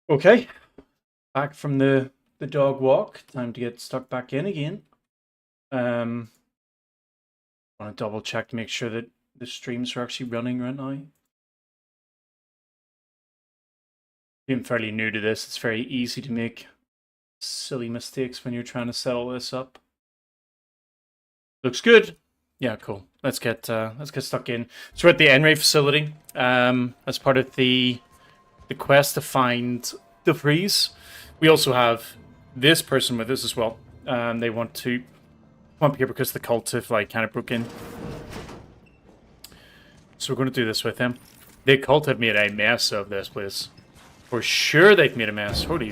Okay, back from the dog walk. Time to get stuck back in again. Want to double check to make sure that the streams are actually running right now. Being fairly new to this, it's very easy to make silly mistakes when you're trying to set all this up. Looks good. Yeah, cool. Let's get stuck in. So we're at the NRA facility. As part of the quest to find the freeze. We also have this person with us as well. They want to come up here because the cult have kind of broke in. So we're going to do this with them. The cult have made a mess of this place. For sure they've made a mess. Holy.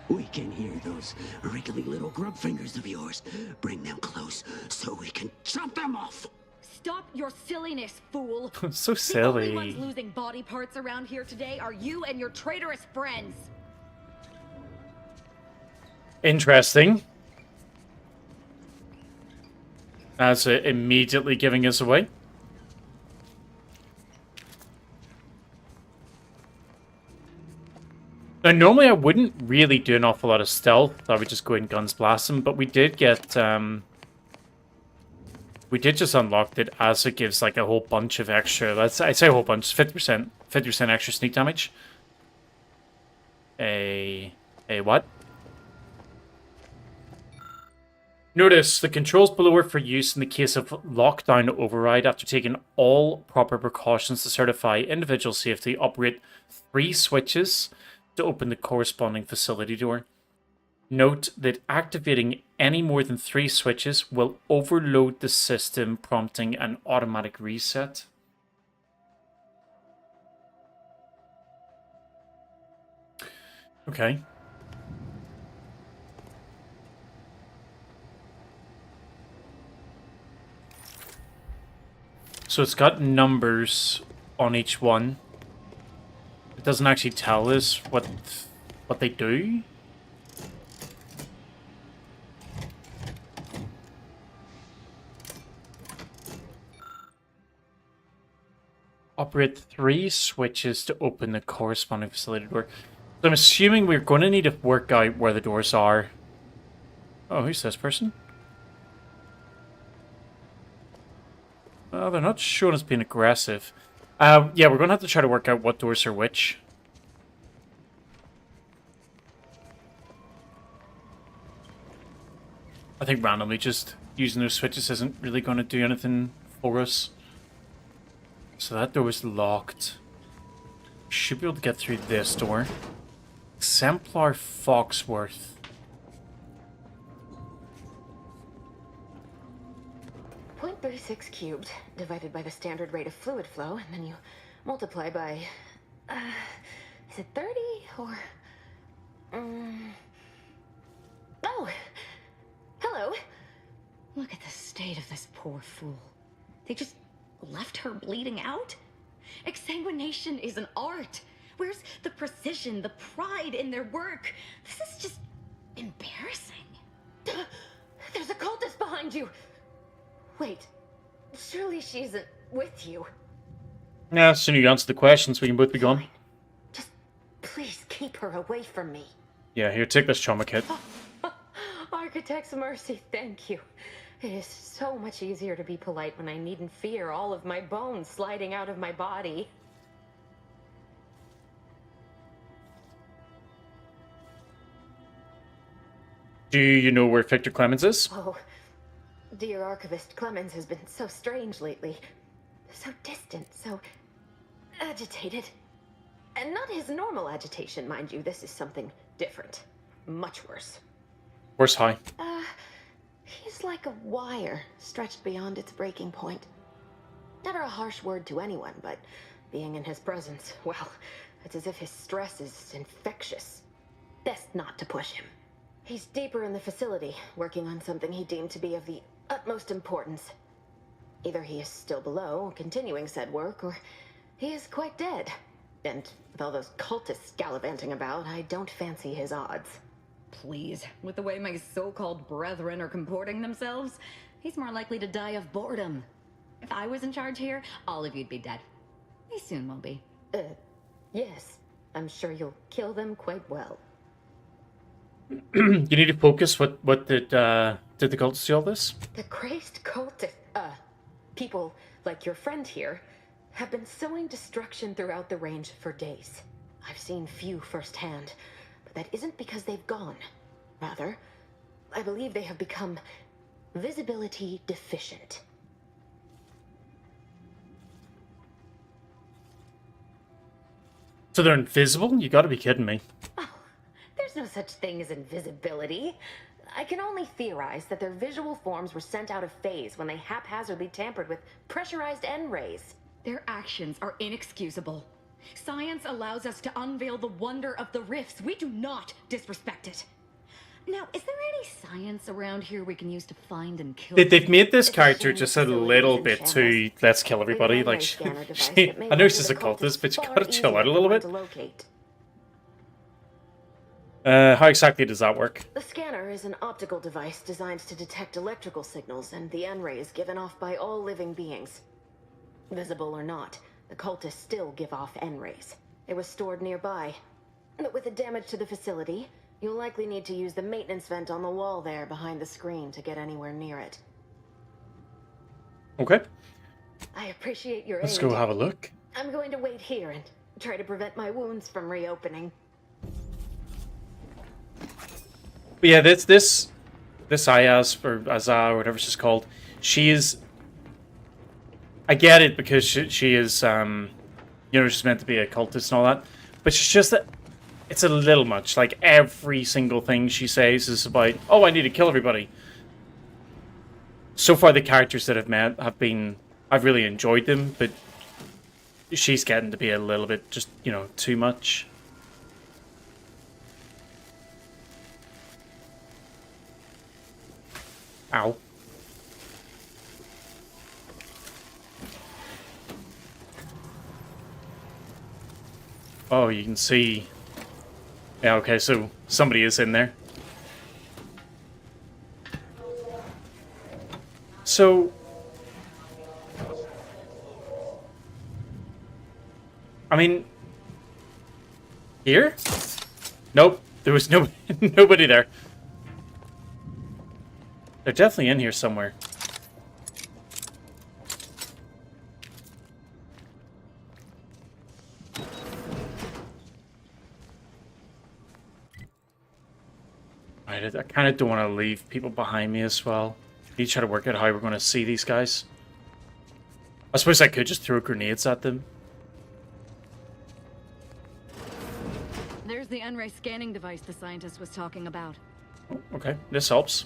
We can hear those wriggly little grub fingers of yours. Bring them close so we can chop them off. Stop your silliness, fool. So silly. The only ones losing body parts around here today are you and your traitorous friends. Interesting. That's immediately giving us away. Now, normally I wouldn't really do an awful lot of stealth. I would just go in guns blasting, but we did get, we did just unlock it as it gives like a whole bunch of extra, I'd say a whole bunch, 50% extra sneak damage. A what? Notice the controls below are for use in the case of lockdown override. After taking all proper precautions to certify individual safety, operate 3 switches to open the corresponding facility door. Note that activating any more than 3 switches will overload the system, prompting an automatic reset. Okay. So it's got numbers on each one. It doesn't actually tell us what they do. Operate 3 switches to open the corresponding facility door. So I'm assuming we're going to need to work out where the doors are. Oh, who's this person? They're not showing us being aggressive. Yeah, we're going to have to try to work out what doors are which. I think randomly just using those switches isn't really going to do anything for us. So that door was locked. Should be able to get through this door. Exemplar Foxworth. 0.36 cubed divided by the standard rate of fluid flow, and then you multiply by, is it 30 or, oh, hello. Look at the state of this poor fool. They just left her bleeding out? Exsanguination is an art. Where's the precision, the pride in their work? This is just embarrassing. There's a cultist behind you. Wait, surely she isn't with you. Yeah, as soon as you answer the questions, we can both be gone. Fine. Just please keep her away from me. Yeah, here, take this trauma kit. Architect's mercy, thank you. It is so much easier to be polite when I needn't fear all of my bones sliding out of my body. Do you know where Victor Clemens is? Oh, dear Archivist Clemens has been so strange lately. So distant, so agitated. And not his normal agitation, mind you. This is something different. Much worse. Where's High? He's like a wire stretched beyond its breaking point. Never a harsh word to anyone, but being in his presence, well, it's as if his stress is infectious. Best not to push him. He's deeper in the facility, working on something he deemed to be of the utmost importance. Either he is still below, continuing said work, or he is quite dead. And with all those cultists gallivanting about, I don't fancy his odds. Please, with the way my so-called brethren are comporting themselves, he's more likely to die of boredom. If I was in charge here, all of you'd be dead. He soon will be. Yes. I'm sure you'll kill them quite well. You need to focus. What did the cultists do all this? The crazed cultists, people like your friend here, have been sowing destruction throughout the range for days. I've seen few firsthand, but that isn't because they've gone. Rather, I believe they have become visibility deficient. So they're invisible? You gotta be kidding me. Oh, there's no such thing as invisibility. I can only theorize that their visual forms were sent out of phase when they haphazardly tampered with pressurized N-rays. Their actions are inexcusable. Science allows us to unveil the wonder of the rifts. We do not disrespect it. Now, is there any science around here we can use to find and kill? They've made this character just a little bit too let's kill everybody. Like, I know she's a cultist, but you gotta chill out a little bit. How exactly does that work? The scanner is an optical device designed to detect electrical signals and the N-rays given off by all living beings. Visible or not, the cultists still give off N-rays. It was stored nearby. But with the damage to the facility, you'll likely need to use the maintenance vent on the wall there behind the screen to get anywhere near it. Okay. I appreciate your Let's aid. go have a look. I'm going to wait here and try to prevent my wounds from reopening. But yeah, this Ayaz or Azah or whatever she's called, she is. I get it because she is, she's meant to be a cultist and all that, but she's just that. It's a little much. Like every single thing she says is about, oh, I need to kill everybody. So far, the characters that I've met I've really enjoyed them, but she's getting to be a little bit just, too much. Ow. Oh, you can see. Yeah, okay, so somebody is in there. So... I mean... Here? Nope, there was nobody there. They're definitely in here somewhere. I kind of don't want to leave people behind me as well. I need to try to work out how we're going to see these guys. I suppose I could just throw grenades at them. There's the N-ray scanning device the scientist was talking about. Oh, okay, this helps.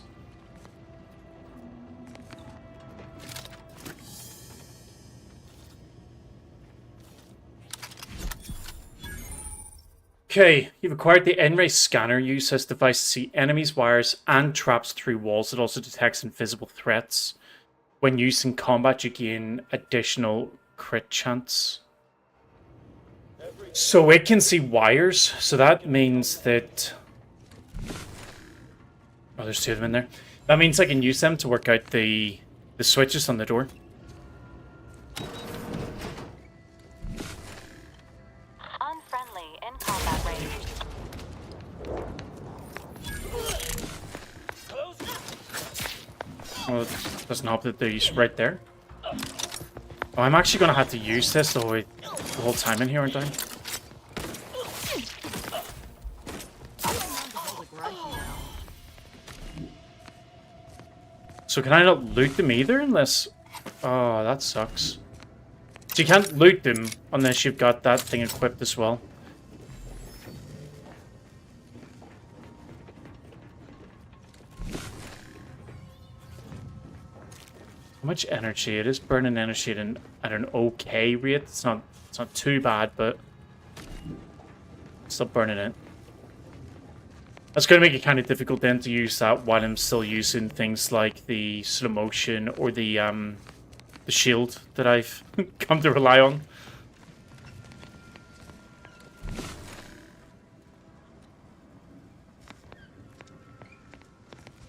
Okay, you've acquired the N-ray scanner. Use this device to see enemies, wires, and traps through walls. It also detects invisible threats. When used in combat, you gain additional crit chance. So it can see wires, so that means that... Oh, there's two of them in there. That means I can use them to work out the switches on the door. Well, it doesn't help that they're right there. Oh, I'm actually going to have to use this the whole time in here, aren't I? So can I not loot them either unless... Oh, that sucks. So you can't loot them unless you've got that thing equipped as well. How much energy? It is burning energy at an okay rate. It's not too bad, but still burning it. That's going to make it kind of difficult then to use that while I'm still using things like the slow motion or the shield that I've come to rely on.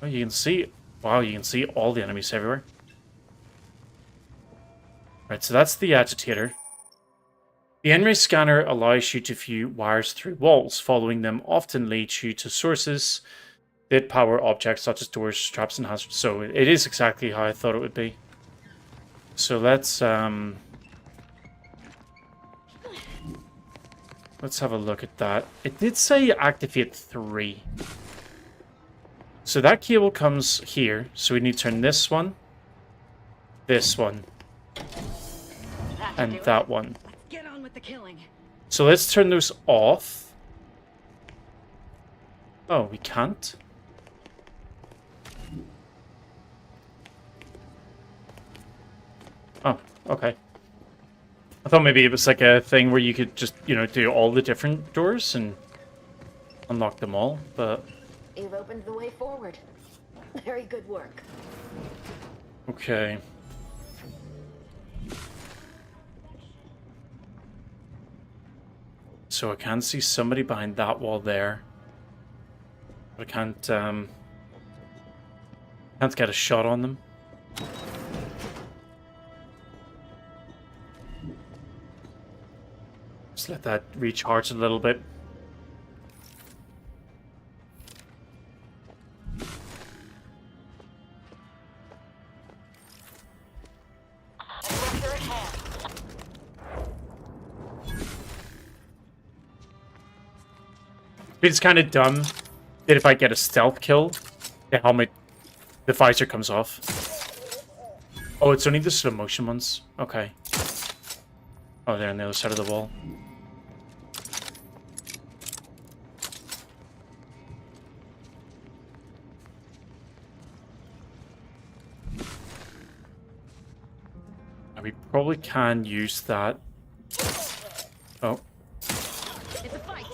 Oh, you can see. Wow, you can see all the enemies everywhere. Right, so that's the agitator. The N-ray scanner allows you to view wires through walls. Following them often leads you to sources that power objects such as doors, traps, and hazards. So it is exactly how I thought it would be. So let's have a look at that. It did say activate 3. So that cable comes here. So we need to turn this one, and that one. Let's get on with the killing. So let's turn those off. Oh, we can't. Oh, okay. I thought maybe it was like a thing where you could just, you know, do all the different doors and unlock them all, but... You've opened the way forward. Very good work. Okay. So I can see somebody behind that wall there. But I can't get a shot on them. Just let that recharge a little bit. It's kind of dumb that if I get a stealth kill, the helmet, the visor comes off. Oh, it's only the slow motion ones. Okay. Oh, they're on the other side of the wall. And we probably can use that. Oh. It's a fight.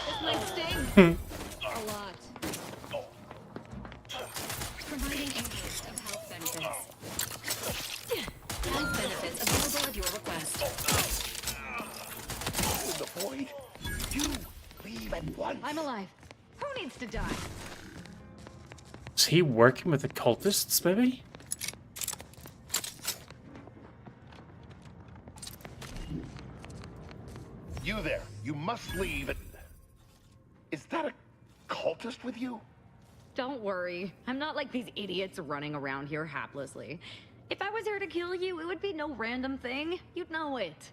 This might sting. A lot. Providing a list of health benefits. Health benefits available at your request. The point. You leave at once. I'm alive. Who needs to die? Is he working with the cultists, maybe? You there. You must leave. Is that a cultist with you? Don't worry. I'm not like these idiots running around here haplessly. If I was here to kill you, it would be no random thing. You'd know it.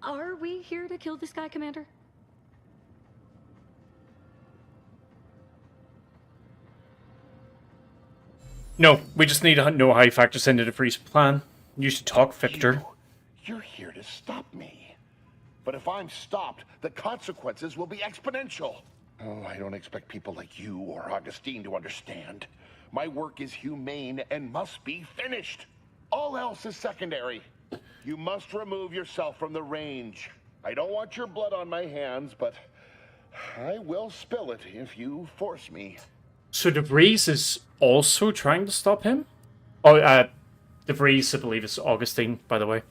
Are we here to kill this guy, Commander? No, we just need to know how he factors into the priest plan. You should talk, Victor. You're here to stop me. But if I'm stopped, the consequences will be exponential. Oh, I don't expect people like you or Augustine to understand. My work is humane and must be finished. All else is secondary. You must remove yourself from the range. I don't want your blood on my hands, but I will spill it if you force me. So DeVries is also trying to stop him? Oh, DeVries, I believe, is Augustine, by the way.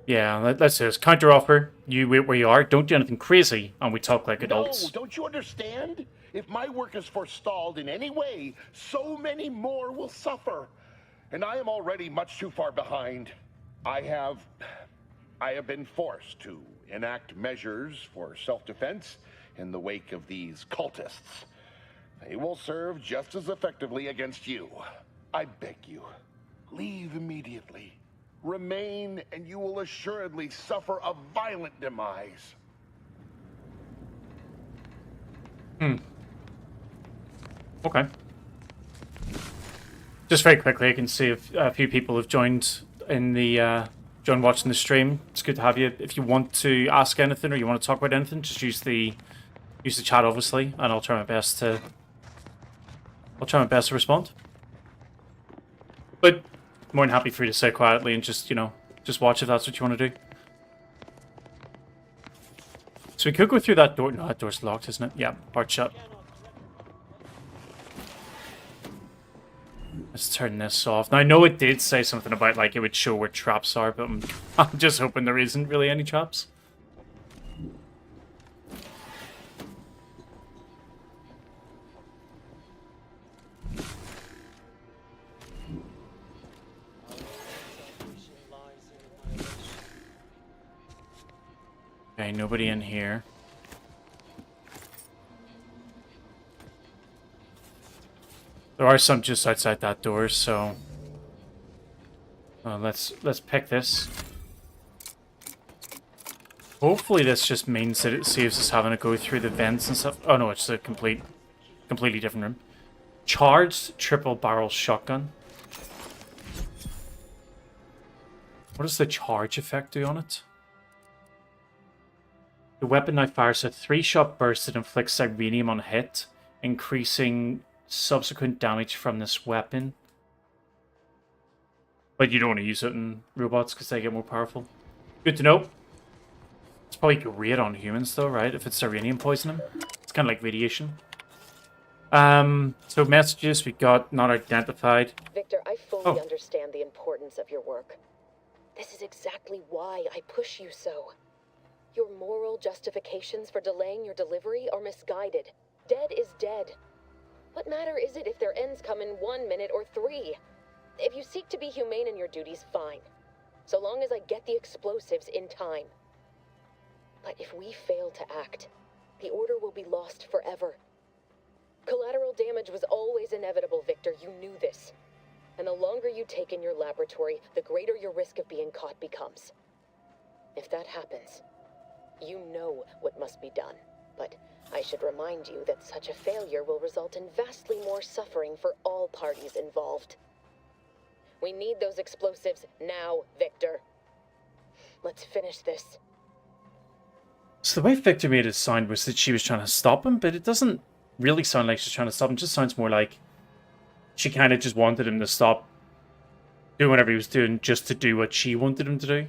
Yeah, let's do this. Counter offer. You wait where you are. Don't do anything crazy, and we talk like adults. No, don't you understand? If my work is forestalled in any way, so many more will suffer. And I am already much too far behind. I have been forced to enact measures for self-defense in the wake of these cultists. They will serve just as effectively against you. I beg you, leave immediately. Remain, and you will assuredly suffer a violent demise. Okay. Just very quickly, I can see a few people have joined in the joined watching the stream. It's good to have you. If you want to ask anything or you want to talk about anything, just use the chat, obviously, and I'll try my best to respond. But more than happy for you to sit quietly and just, you know, just watch if that's what you want to do. So we could go through that door. No, that door's locked, isn't it? Yeah, hard shut. Let's turn this off. Now, I know it did say something about, like, it would show where traps are, but I'm just hoping there isn't really any traps. Okay, nobody in here. There are some just outside that door, so let's pick this. Hopefully this just means that it saves us having to go through the vents and stuff. Oh no, it's a completely different room. Charged triple barrel shotgun. What does the charge effect do on it? The weapon now fires a 3-shot burst that inflicts Iranium on hit, increasing subsequent damage from this weapon. But you don't want to use it in robots because they get more powerful. Good to know. It's probably great on humans though, right? If it's Iranium poisoning. It's kind of like radiation. So messages we got not identified. Victor, I fully understand the importance of your work. This is exactly why I push you so. Your moral justifications for delaying your delivery are misguided. Dead is dead. What matter is it if their ends come in 1 minute or 3? If you seek to be humane in your duties, fine. So long as I get the explosives in time. But if we fail to act, the order will be lost forever. Collateral damage was always inevitable, Victor. You knew this. And the longer you take in your laboratory, the greater your risk of being caught becomes. If that happens, you know what must be done. But I should remind you that such a failure will result in vastly more suffering for all parties involved. We need those explosives now, Victor. Let's finish this. So the way Victor made it sound was that she was trying to stop him, but it doesn't really sound like she's trying to stop him. It just sounds more like she kind of just wanted him to stop doing whatever he was doing just to do what she wanted him to do.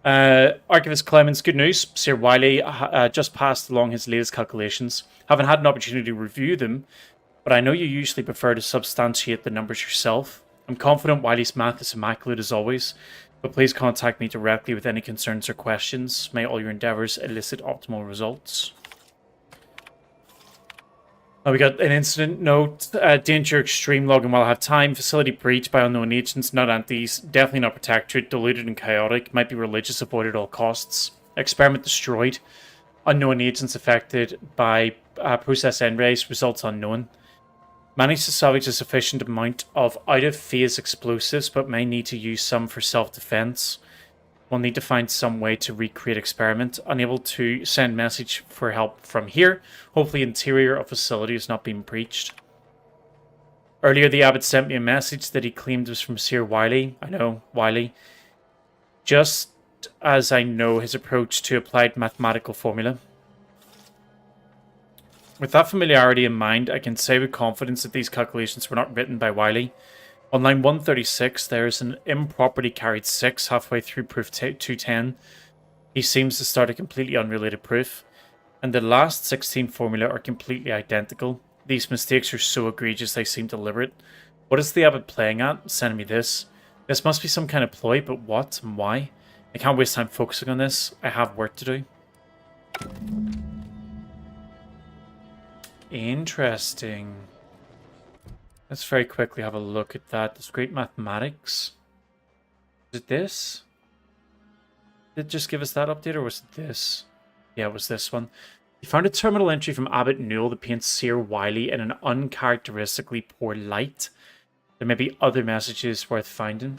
Archivist Clemens, good news. Sir Wiley just passed along his latest calculations. Haven't had an opportunity to review them, but I know you usually prefer to substantiate the numbers yourself. I'm confident Wiley's math is immaculate as always, but please contact me directly with any concerns or questions. May all your endeavors elicit optimal results. We got an incident note. Danger extreme logging while I have time. Facility breached by unknown agents, not antis. Definitely not protectorate. Diluted and chaotic. Might be religious. Avoided at all costs. Experiment destroyed. Unknown agents affected by process end race. Results unknown. Managed to salvage a sufficient amount of out-of-phase explosives, but may need to use some for self-defense. We'll need to find some way to recreate experiment. Unable to send message for help from here. Hopefully interior of facility has not been breached. Earlier the abbot sent me a message that he claimed was from Sir Wiley. I know, Wiley. Just as I know his approach to applied mathematical formula. With that familiarity in mind, I can say with confidence that these calculations were not written by Wiley. On line 136, there is an improperly carried 6 halfway through proof 210. He seems to start a completely unrelated proof. And the last 16 formula are completely identical. These mistakes are so egregious they seem deliberate. What is the abbot playing at? Sending me this. This must be some kind of ploy, but what and why? I can't waste time focusing on this. I have work to do. Interesting. Let's very quickly have a look at that. Discrete mathematics. Is it this? Did it just give us that update, or was it this? Yeah, it was this one. You found a terminal entry from Abbot Newell that paints Sir Wiley in an uncharacteristically poor light. There may be other messages worth finding.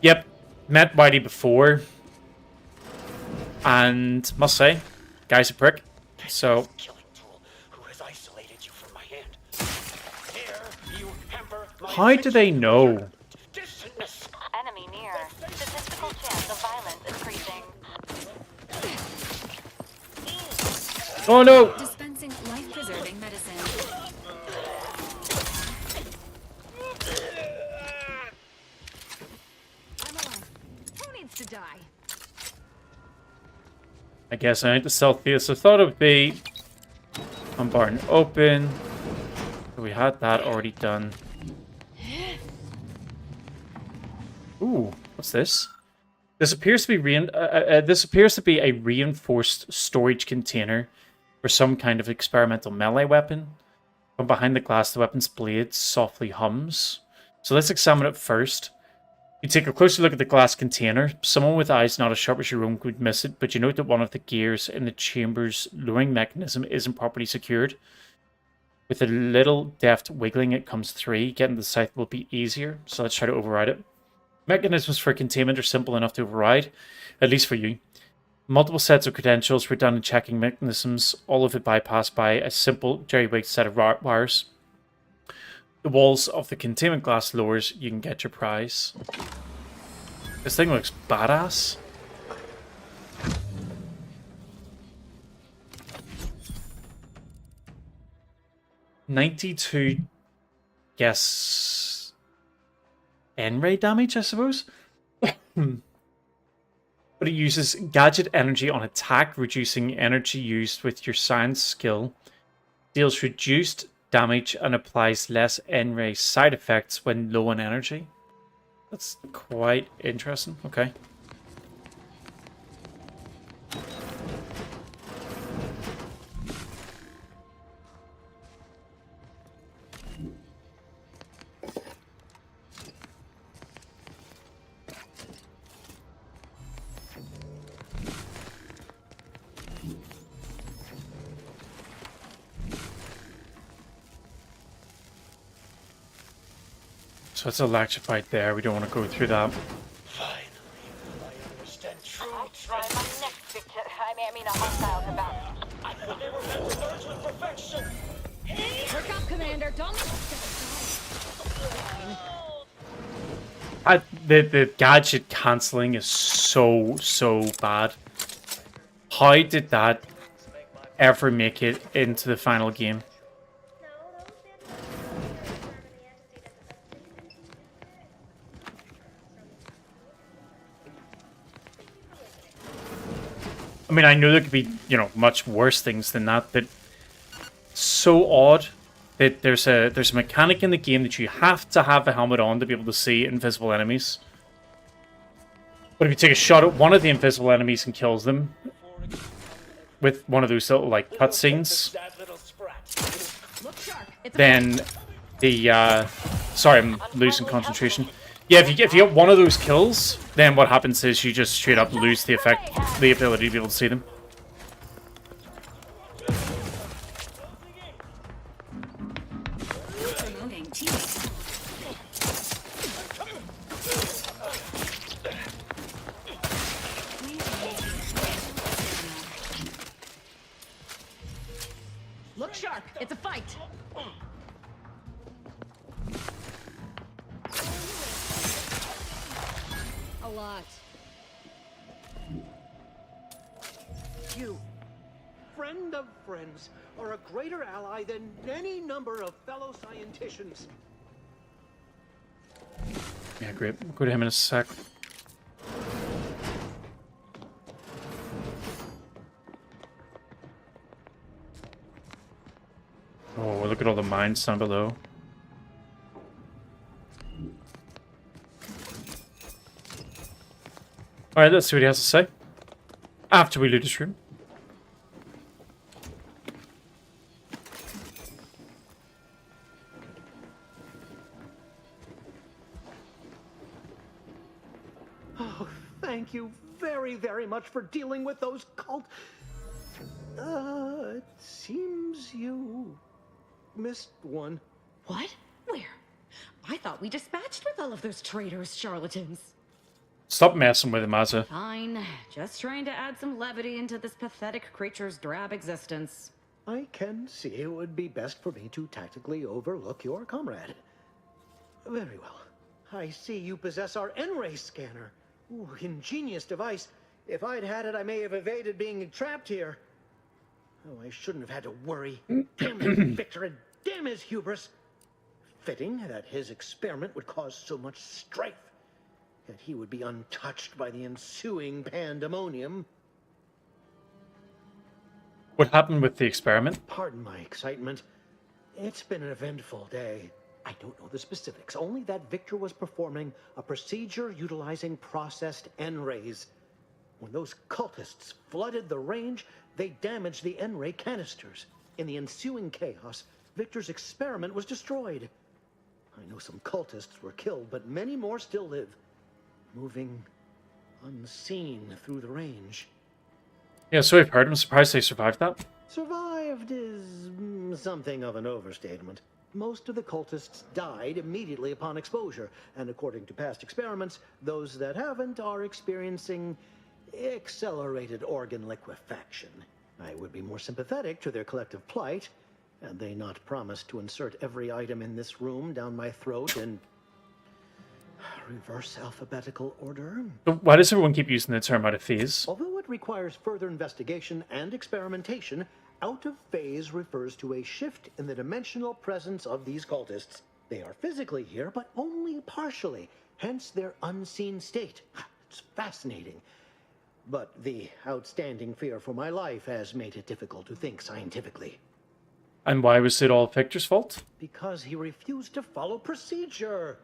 Yep, met Wiley before. And must say, guy's a prick. So how do they know? Enemy near. Statistical chance of violence increasing. Oh no! Dispensing life-preserving medicine. I'm alive. Who needs to die? I guess I need to stealth here, so I thought it would be unbarred and open. So we had that already done. Ooh, what's this? This appears to be a reinforced storage container for some kind of experimental melee weapon. From behind the glass, the weapon's blade softly hums. So let's examine it first. You take a closer look at the glass container. Someone with eyes not as sharp as your own could miss it, but you note that one of the gears in the chamber's lowering mechanism isn't properly secured. With a little deft wiggling, it comes free. Getting the scythe will be easier, so let's try to override it. Mechanisms for containment are simple enough to override, at least for you. Multiple sets of credentials for done and checking mechanisms, all of it bypassed by a simple jerry-rigged set of wires. The walls of the containment glass lowers, you can get your prize. This thing looks badass. $92, guess, N-ray damage, I suppose? But it uses gadget energy on attack, reducing energy used with your science skill, deals reduced damage, and applies less N-ray side effects when low on energy. That's quite interesting. Okay. So it's electrified there. We don't want to go through that. Finally, I understand true I'll try my next victim. I mean a hostile combatant. I could never met the birds with perfection. Work up, Commander. Don't The gadget cancelling is so bad. How did that ever make it into the final game? I mean, I know there could be, you know, much worse things than that, but so odd that there's a mechanic in the game that you have to have a helmet on to be able to see invisible enemies. But if you take a shot at one of the invisible enemies and kills them with one of those little, like, cutscenes, then the, sorry, I'm losing concentration. Yeah, if you get one of those kills, then what happens is you just straight up lose the ability to be able to see them. Promoting team. look sharp. It's a fight. A lot. You, friend of friends, are a greater ally than any number of fellow scienticians. Yeah, great. We'll go to him in a sec. Oh, look at all the mines down below. Alright, let's see what he has to say. After we loot his room. Oh, thank you very, very much for dealing with those cult... it seems you missed one. What? Where? I thought we dispatched with all of those traitors, charlatans. Stop messing with him, Asa. Fine. Just trying to add some levity into this pathetic creature's drab existence. I can see it would be best for me to tactically overlook your comrade. Very well. I see you possess our N-ray scanner. Ooh, ingenious device. If I'd had it, I may have evaded being trapped here. Oh, I shouldn't have had to worry. Damn that Victor and damn his hubris. Fitting that his experiment would cause so much strife. That he would be untouched by the ensuing pandemonium. What happened with the experiment? Pardon my excitement. It's been an eventful day. I don't know the specifics, only that Victor was performing a procedure utilizing processed N-rays. When those cultists flooded the range, they damaged the N-ray canisters. In the ensuing chaos, Victor's experiment was destroyed. I know some cultists were killed, but many more still live, moving unseen through the range. Yeah, so I've heard. I'm surprised they survived that. Survived is something of an overstatement. Most of the cultists died immediately upon exposure, and according to past experiments, those that haven't are experiencing accelerated organ liquefaction. I would be more sympathetic to their collective plight, had they not promised to insert every item in this room down my throat in reverse alphabetical order. But why does everyone keep using the term out of phase? Although it requires further investigation and experimentation, out of phase refers to a shift in the dimensional presence of these cultists. They are physically here, but only partially, hence their unseen state. It's fascinating. But the outstanding fear for my life has made it difficult to think scientifically. And why was it all Victor's fault? Because he refused to follow procedure.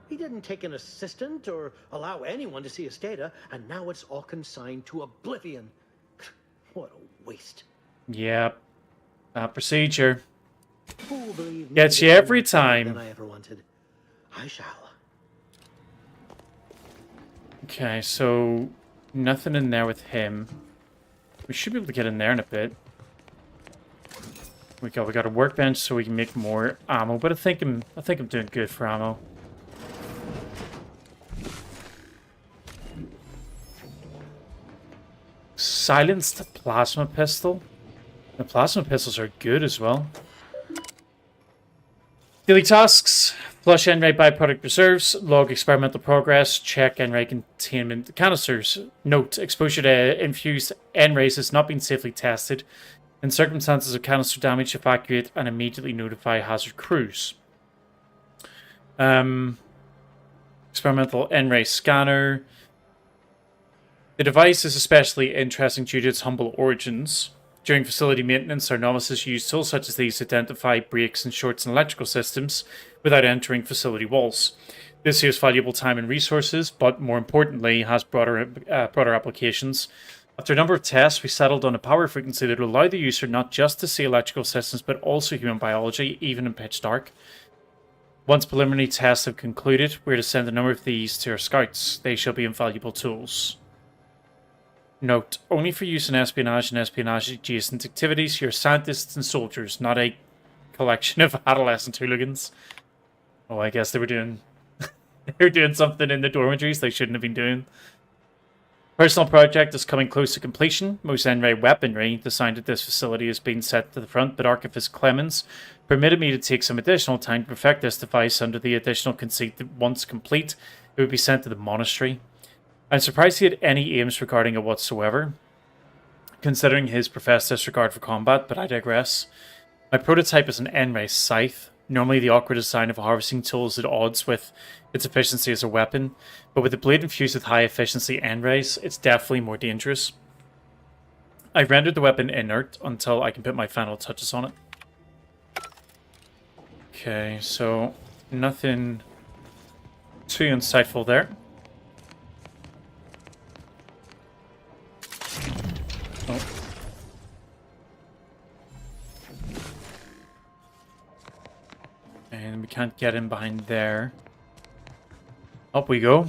He didn't take an assistant or allow anyone to see his data, and now it's all consigned to oblivion. What a waste. Yep. That procedure Fool believe me, gets you this is every more time time. than I ever wanted. I shall. Okay, so nothing in there with him. We should be able to get in there in a bit. We got a workbench so we can make more ammo, but I think I'm doing good for ammo. Silenced plasma pistol. The plasma pistols are good as well. Daily tasks. Flush N-ray byproduct reserves. Log experimental progress. Check N-ray containment canisters. Note, exposure to infused N-rays has not been safely tested. In circumstances of canister damage, evacuate and immediately notify hazard crews. Experimental N-ray scanner. The device is especially interesting due to its humble origins. During facility maintenance, our novices use tools such as these to identify breaks and shorts in electrical systems without entering facility walls. This saves valuable time and resources, but more importantly, has broader applications. After a number of tests, we settled on a power frequency that will allow the user not just to see electrical systems, but also human biology, even in pitch dark. Once preliminary tests have concluded, we are to send a number of these to our scouts. They shall be invaluable tools. Note, only for use in espionage and espionage-adjacent activities, you're scientists and soldiers, not a collection of adolescent hooligans. Oh, I guess they were doing something in the dormitories they shouldn't have been doing. Personal project is coming close to completion. Most N-ray weaponry designed at this facility has been set to the front, but Archivist Clemens permitted me to take some additional time to perfect this device under the additional conceit that once complete, it would be sent to the monastery. I'm surprised he had any aims regarding it whatsoever, considering his professed disregard for combat, but I digress. My prototype is an N-ray scythe. Normally the awkward design of a harvesting tool is at odds with its efficiency as a weapon, but with the blade infused with high efficiency N-rays, it's definitely more dangerous. I've rendered the weapon inert until I can put my final touches on it. Okay, so nothing too insightful there. Oh. And we can't get in behind there. Up we go.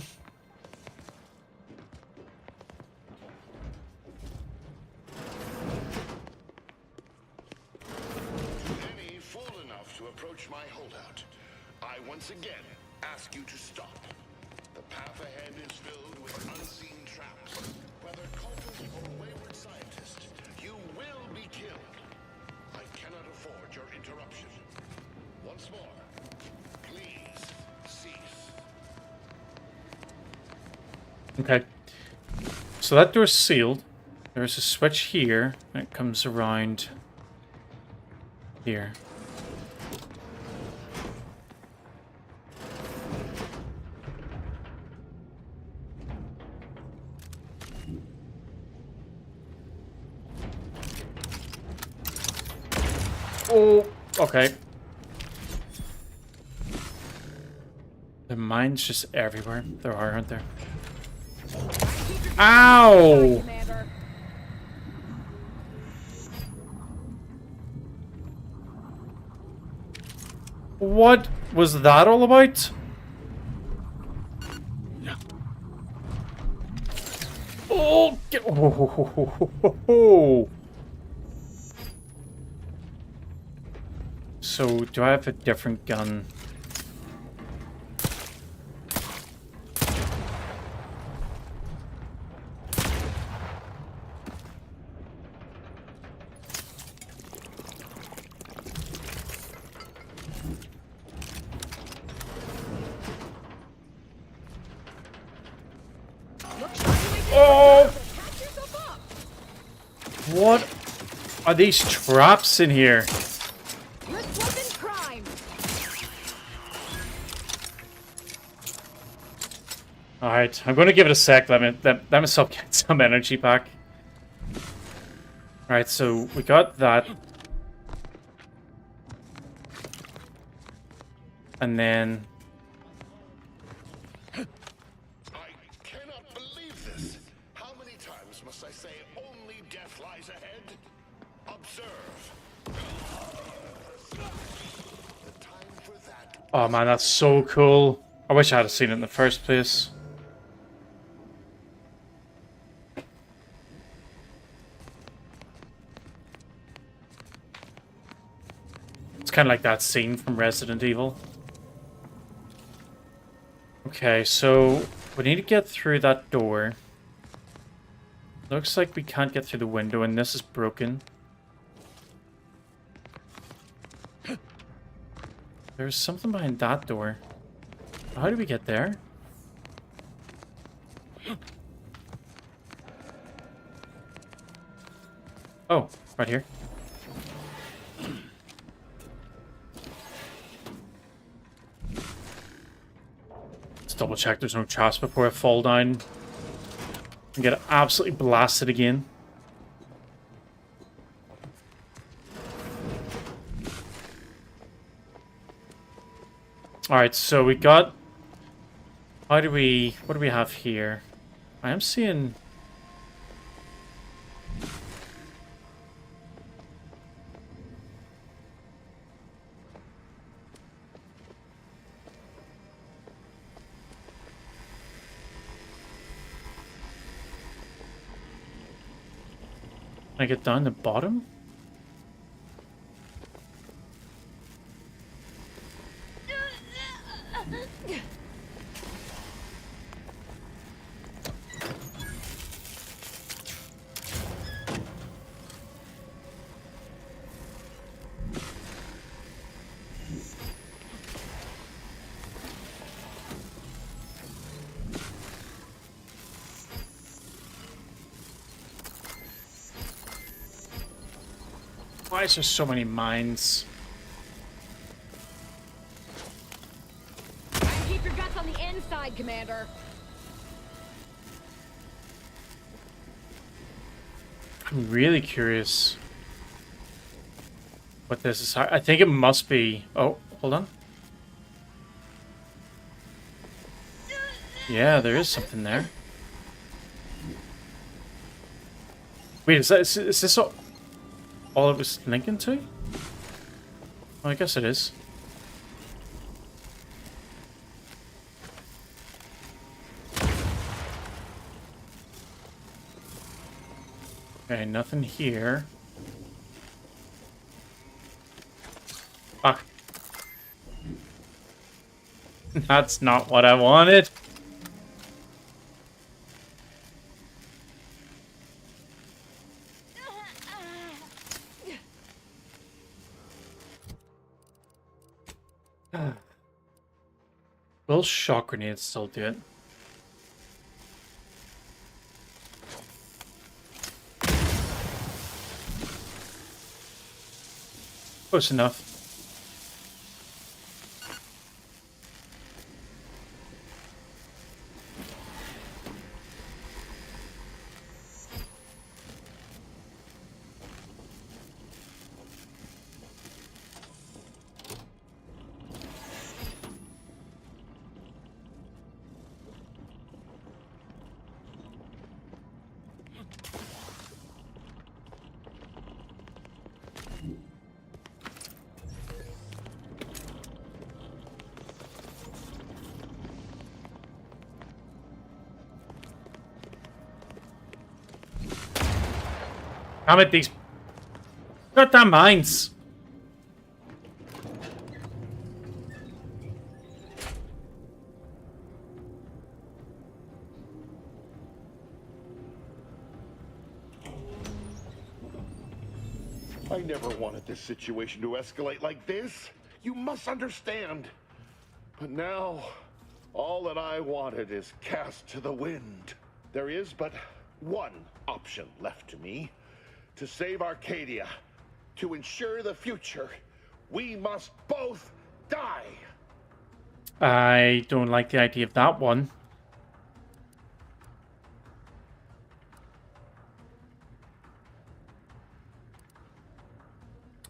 Any fool enough to approach my holdout, I once again ask you to stop. The path ahead is filled with unseen traps. Whether cultist or wayward scientist, you will be killed. I cannot afford your interruption. Once more, please cease. Okay. So that door's sealed. There's a switch here, and it comes around here. Oh, okay. The mines just everywhere. There are, aren't there? Ow! What was that all about? Oh, get, oh. So, do I have a different gun? Oh! What are these traps in here? Alright, I'm going to give it a sec. Let myself get some energy back. Alright, so we got that. And then... I cannot believe this. How many times must I say only death lies ahead? Observe. The time for that. Oh man, that's so cool. I wish I had seen it in the first place. It's kind of like that scene from Resident Evil. Okay, so we need to get through that door. Looks like we can't get through the window, and this is broken. There's something behind that door. How do we get there? Oh, right here. Let's double check there's no traps before I fall down and get absolutely blasted again. Alright, so we got... What do we have here? I am seeing... Can I get down the bottom? Why is there so many mines? Try and keep your guts on the inside, Commander. I'm really curious what this is. I think it must be... Oh, hold on. Yeah, there is something there. Wait, is this all it was linking to? Well, I guess it is. Okay, nothing here. Fuck. That's not what I wanted. Will shock grenades still do it? Close enough. Damn it, these goddamn mines. I never wanted this situation to escalate like this. You must understand. But now, all that I wanted is cast to the wind. There is but one option left to me. To save Arcadia, to ensure the future, we must both die. I don't like the idea of that one.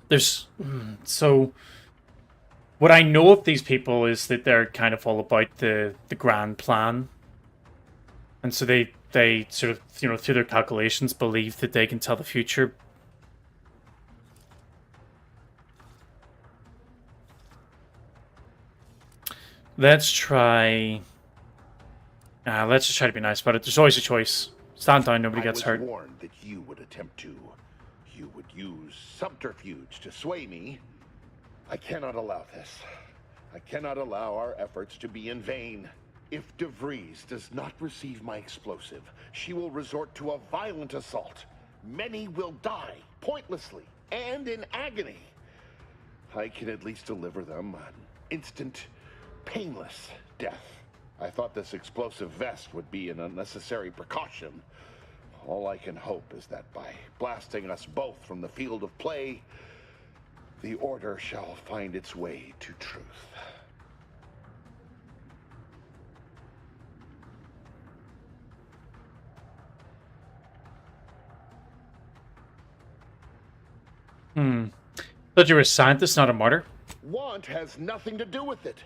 There's... So... What I know of these people is that they're kind of all about the grand plan. And so they sort of, you know, through their calculations, believe that they can tell the future. Let's try... let's just try to be nice about it. There's always a choice. Stand down, nobody gets hurt. I was warned that you would attempt to. You would use subterfuge to sway me. I cannot allow this. I cannot allow our efforts to be in vain. If DeVries does not receive my explosive, she will resort to a violent assault. Many will die, pointlessly, and in agony. I can at least deliver them an instant, painless death. I thought this explosive vest would be an unnecessary precaution. All I can hope is that by blasting us both from the field of play, the Order shall find its way to truth. Thought you were a scientist, not a martyr? Want has nothing to do with it.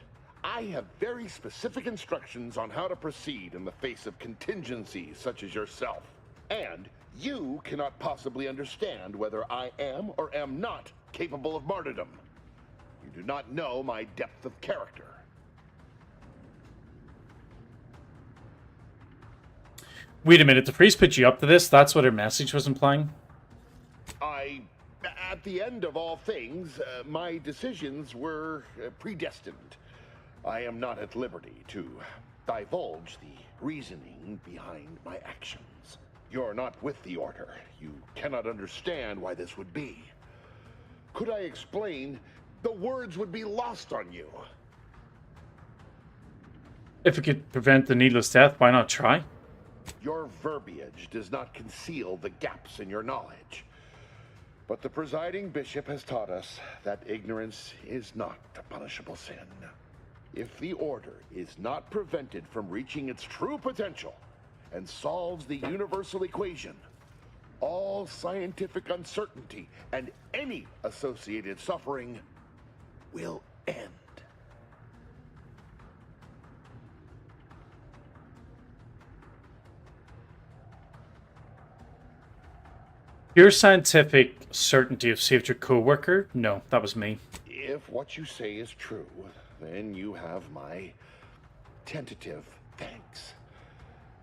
I have very specific instructions on how to proceed in the face of contingencies such as yourself. And you cannot possibly understand whether I am or am not capable of martyrdom. You do not know my depth of character. Wait a minute, the priest put you up to this? That's what her message was implying? At the end of all things, my decisions were predestined. I am not at liberty to divulge the reasoning behind my actions. You're not with the Order. You cannot understand why this would be. Could I explain, the words would be lost on you. If it could prevent the needless death, why not try? Your verbiage does not conceal the gaps in your knowledge. But the presiding bishop has taught us that ignorance is not a punishable sin. If the Order is not prevented from reaching its true potential and solves the universal equation, all scientific uncertainty and any associated suffering will end. Your scientific certainty have saved your co-worker? No, that was me. If what you say is true, then you have my tentative thanks.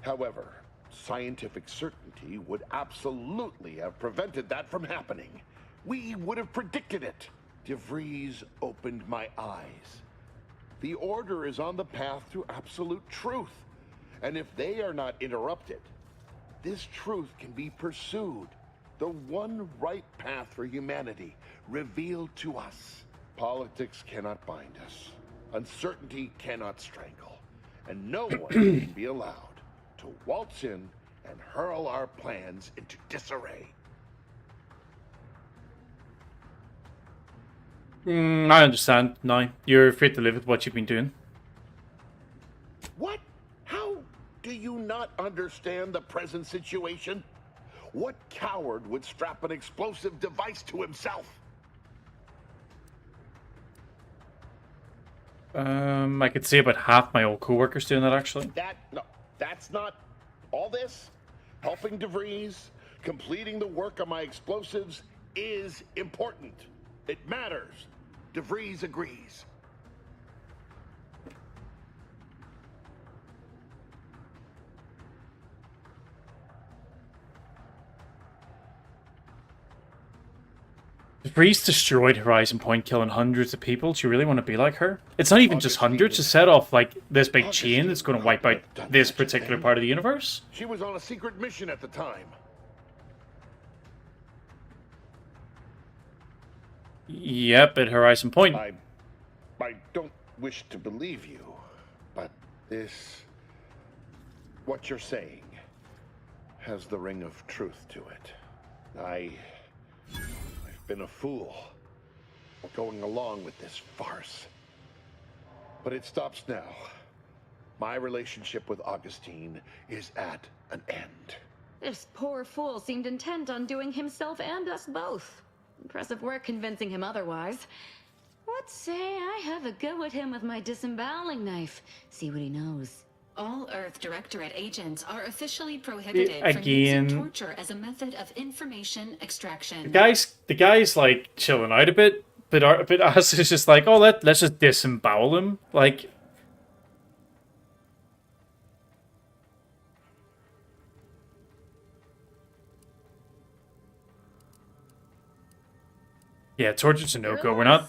However, scientific certainty would absolutely have prevented that from happening. We would have predicted it. DeVries opened my eyes. The Order is on the path to absolute truth. And if they are not interrupted, this truth can be pursued. The one right path for humanity revealed to us. Politics cannot bind us. Uncertainty cannot strangle. And no one can be allowed to waltz in and hurl our plans into disarray. I understand now. You're afraid to live with what you've been doing. What? How do you not understand the present situation? What coward would strap an explosive device to himself? I could see about half my old co-workers doing that, actually. No, that's not all this. Helping DeVries, completing the work on my explosives is important. It matters. DeVries agrees. The priest destroyed Horizon Point, killing hundreds of people. Do you really want to be like her? It's not even just hundreds. To set off like this big chain that's going to wipe out this particular part of the universe. She was on a secret mission at the time. Yep, at Horizon Point. I don't wish to believe you, but what you're saying has the ring of truth to it. I've been a fool going along with this farce. But it stops now. My relationship with Augustine is at an end. This poor fool seemed intent on doing himself and us both. Impressive work convincing him otherwise. What say I have a go at him with my disemboweling knife? See what he knows. All Earth Directorate agents are officially prohibited from Again. using torture as a method of information extraction. The guy's like chilling out a bit, but us is just like, oh, let's just disembowel him. Like, yeah, torture's a no-go. We're not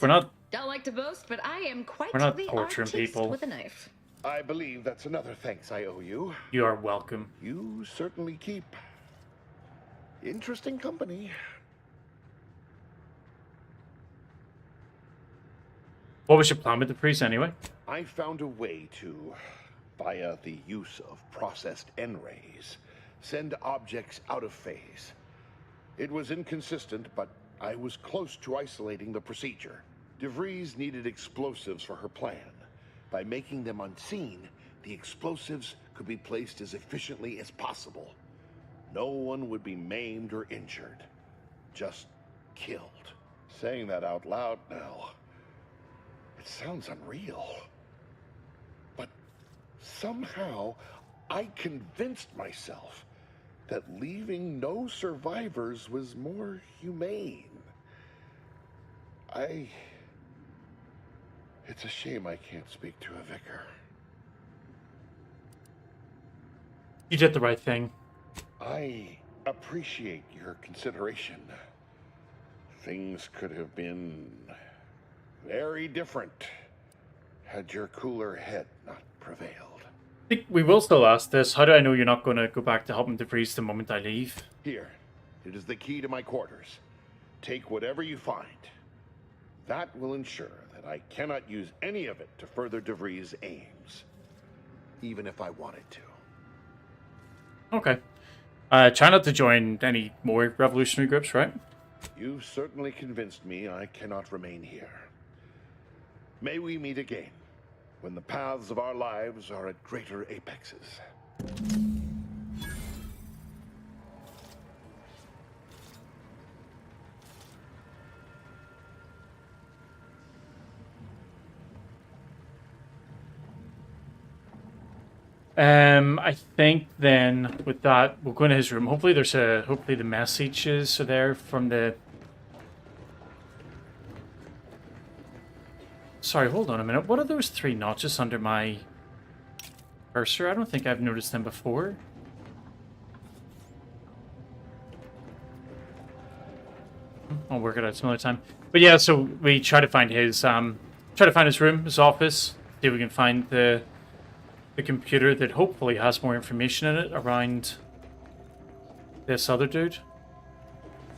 Don't like to boast, but I am quite We're not the torturing artiste people. with a knife. I believe that's another thanks I owe you. You are welcome. You certainly keep interesting company. What was your plan with the priest anyway? I found a way to, via the use of processed N-rays, send objects out of phase. It was inconsistent, but I was close to isolating the procedure. DeVries needed explosives for her plan. By making them unseen, the explosives could be placed as efficiently as possible. No one would be maimed or injured, just killed. Saying that out loud now, it sounds unreal. But somehow, I convinced myself that leaving no survivors was more humane. It's a shame I can't speak to a vicar. You did the right thing. I appreciate your consideration. Things could have been very different had your cooler head not prevailed. I think we will still ask this. How do I know you're not going to go back to helping the priest the moment I leave? Here, it is the key to my quarters. Take whatever you find. That will ensure that I cannot use any of it to further DeVries' aims, even if I wanted to. Okay. Try not to join any more revolutionary groups, right? You certainly convinced me I cannot remain here. May we meet again, when the paths of our lives are at greater apexes. I think then with that we'll go into his room. Hopefully hopefully the messages are there from the. Sorry, hold on a minute. What are those three notches under my cursor? I don't think I've noticed them before. I'll work it out some other time. But yeah, so we try to find his room, his office. See if we can find the computer that hopefully has more information in it around this other dude.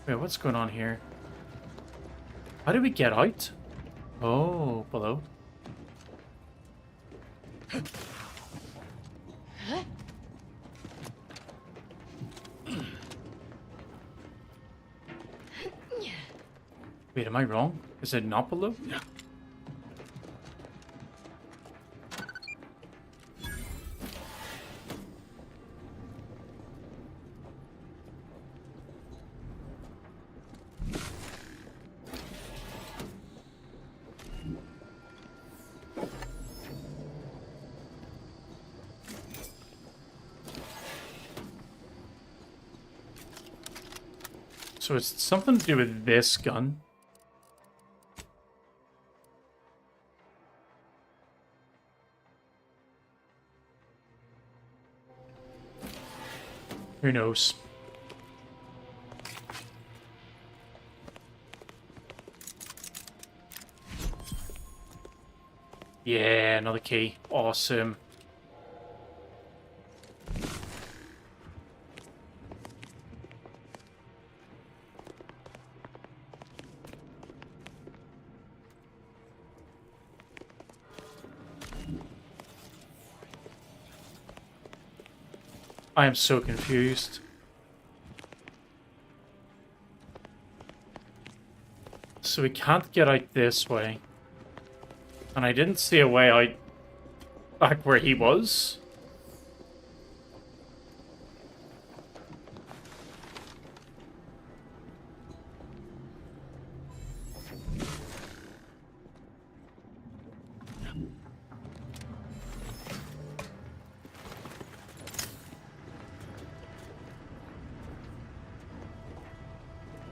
Wait, what's going on here? How do we get out? Oh, below. Wait, am I wrong? Is it not below? Yeah. So it's something to do with this gun. Who knows? Yeah, another key. Awesome. I am so confused. So we can't get out this way. And I didn't see a way out back where he was.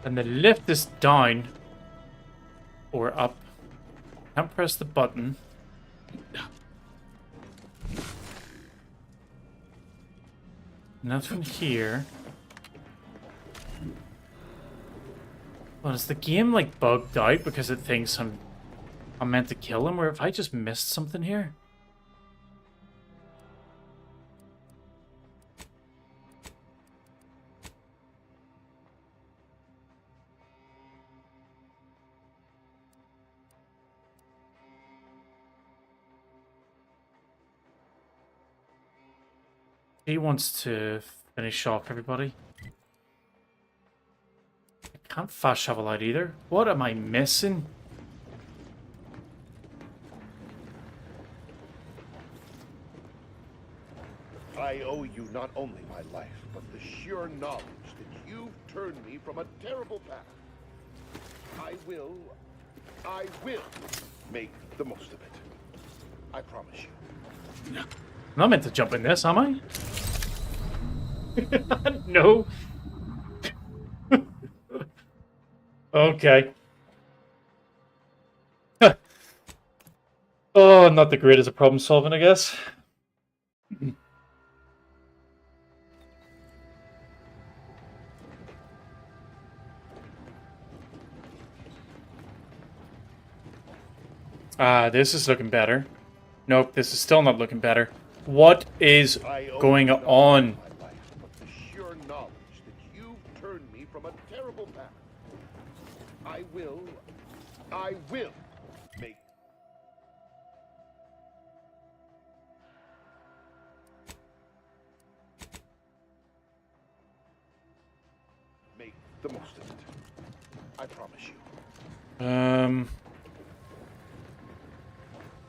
And the lift is down. Or up. Can't press the button. Nothing here. Well, is the game like bugged out because it thinks I'm meant to kill him, or have I just missed something here? He wants to finish off everybody. I can't fast shovel out either. What am I missing? I owe you not only my life, but the sheer knowledge that you've turned me from a terrible path. I will make the most of it. I promise you. I'm not meant to jump in this, am I? No. Okay. Oh, not the greatest of problem solving, I guess. This is looking better. Nope, this is still not looking better. What is going on? But the sheer knowledge that you've turned me from a terrible path. I will make the most of it. I promise you.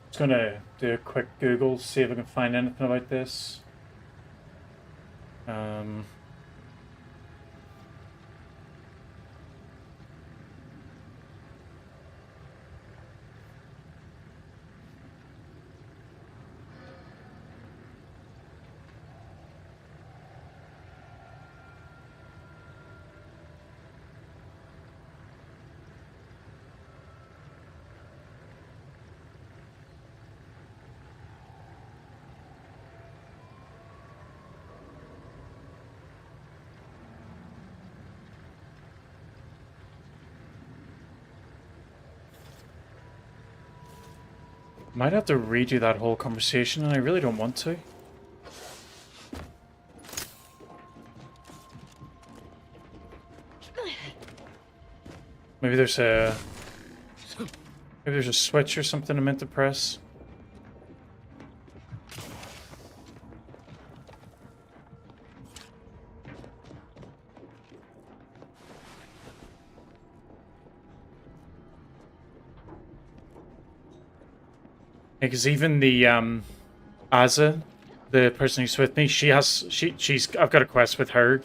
Just gonna do a quick Google, see if I can find anything about this. Might have to redo that whole conversation, and I really don't want to. Maybe there's a switch or something I meant to press. Because even the Azza, the person who's with me, she's I've got a quest with her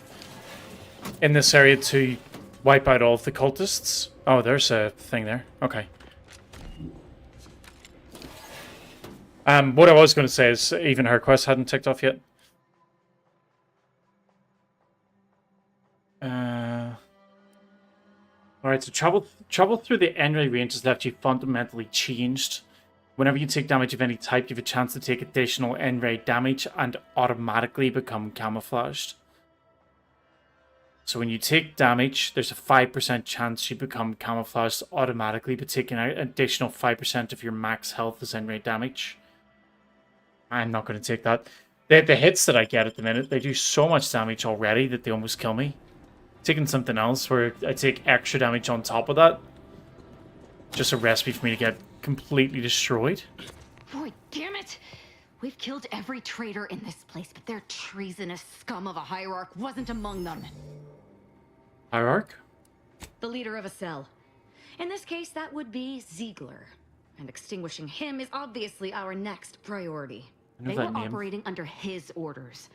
in this area to wipe out all of the cultists. Oh, there's a thing there. Okay. What I was going to say is even her quest hadn't ticked off yet. Alright, so travel through the Enray range has left you fundamentally changed. Whenever you take damage of any type, you have a chance to take additional Enray damage and automatically become camouflaged. So when you take damage, there's a 5% chance you become camouflaged automatically, but taking an additional 5% of your max health as end rate damage. I'm not going to take that. The hits that I get at the minute, they do so much damage already that they almost kill me. Taking something else where I take extra damage on top of that, just a recipe for me to get completely destroyed. Boy, damn it! We've killed every traitor in this place, but their treasonous scum of a hierarch wasn't among them. Hierarch? The leader of a cell. In this case, that would be Ziegler. And extinguishing him is obviously our next priority. I know They that were name. operating under his orders.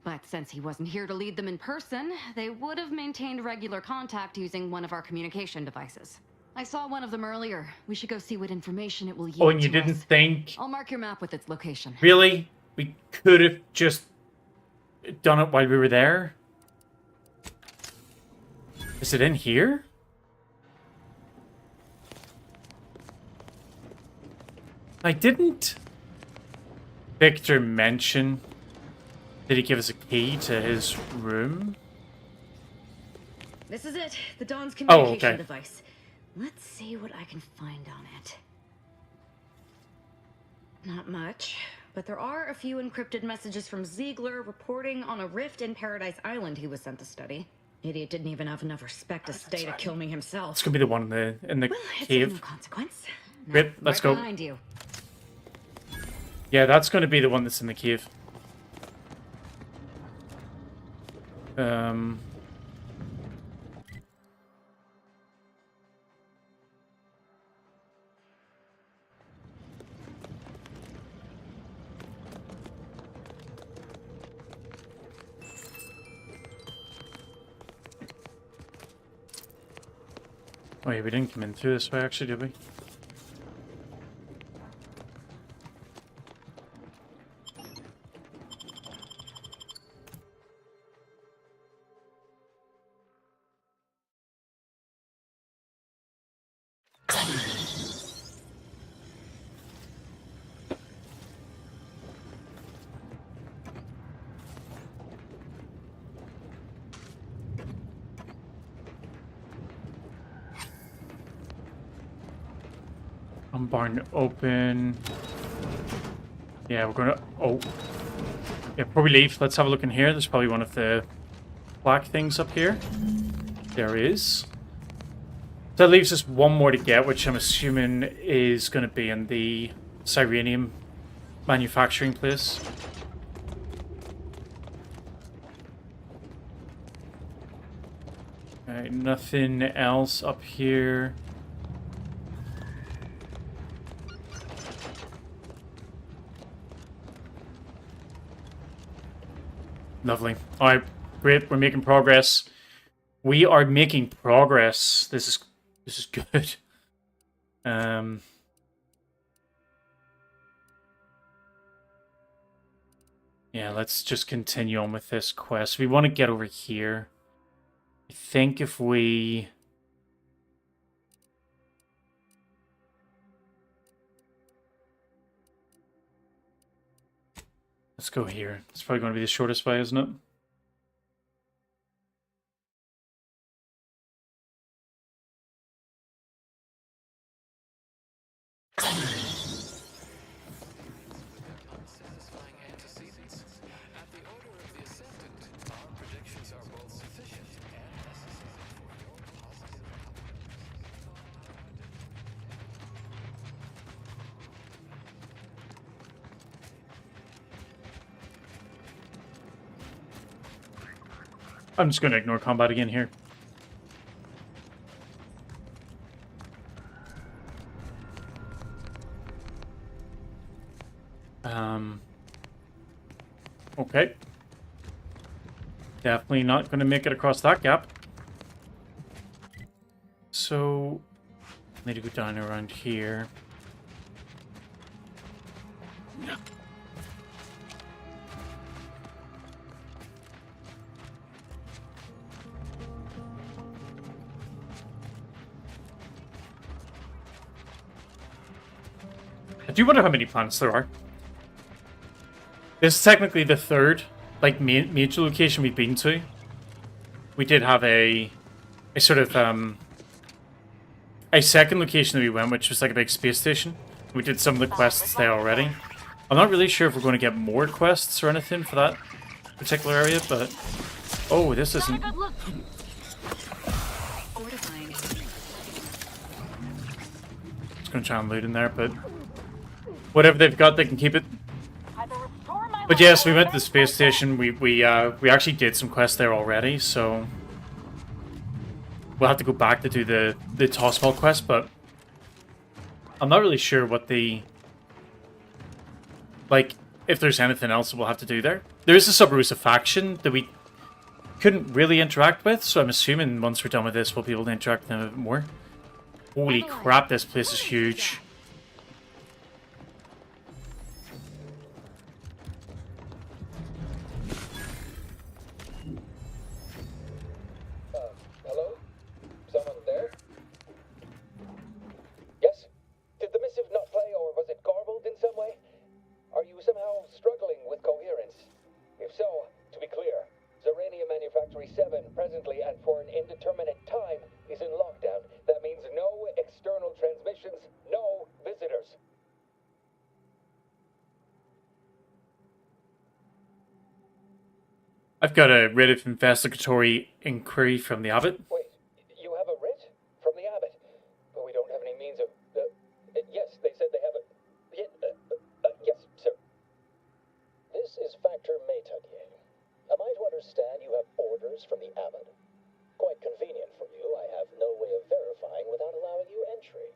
But since he wasn't here to lead them in person, they would have maintained regular contact using one of our communication devices. I saw one of them earlier. We should go see what information it will yield. Oh, and you to didn't us. think... I'll mark your map with its location. Really? We could have just done it while we were there? Is it in here? I didn't Victor mention... Did he give us a key to his room? This is it. The Dawn's Oh, communication okay. device. Let's see what I can find on it. Not much, but there are a few encrypted messages from Ziegler reporting on a rift in Paradise Island he was sent to study. Idiot didn't even have enough respect to stay to kill me himself. It's gonna be the one in the Well, it's of cave. no consequence. Now, Rip, let's right go. behind you. Yeah, that's gonna be the one that's in the cave. Oh yeah, we didn't come in through this way actually, did we? Barn open. Yeah, we're gonna... Oh. Yeah, before we leave, let's have a look in here. There's probably one of the black things up here. There is. So that leaves us one more to get, which I'm assuming is going to be in the Cyrenium manufacturing place. Alright, nothing else up here. Lovely. Alright, great. We're making progress. We are making progress. This is good. Yeah, let's just continue on with this quest. We want to get over here. I think if we... Let's go here. It's probably going to be the shortest way, isn't it? I'm just going to ignore combat again here. Okay. Definitely not going to make it across that gap. So, I need to go down around here. I do wonder how many planets there are. This is technically the third, like, major location we've been to. we did have a sort of a second location that we went, which was like a big space station. We did some of the quests there already. I'm not really sure if we're going to get more quests or anything for that particular area, but oh, this isn't. Fortifying. Just gonna try and loot in there, but whatever they've got, they can keep it. But yes, we went to the space station. We actually did some quests there already, so we'll have to go back to do the toss ball quest. But I'm not really sure what the if there's anything else that we'll have to do there. There is a Sub Rosa faction that we couldn't really interact with, so I'm assuming once we're done with this, we'll be able to interact with them a bit more. Holy crap, this place is huge. Hello? Someone there? Yes? Did the missive not play, or was it garbled in some way? Are you somehow struggling with coherence? If so, to be clear, Zeranium Manufactory 7 presently and for an indeterminate time is in lockdown. That means no external transmissions, no visitors. I've got a writ of investigatory inquiry from the Abbot. Wait, you have a writ? From the Abbot? But we don't have any means of... yes, they said they have a... yes, sir. This is Factor Maytugye. Am I to understand you have orders from the Abbot? Quite convenient for you. I have no way of verifying without allowing you entry.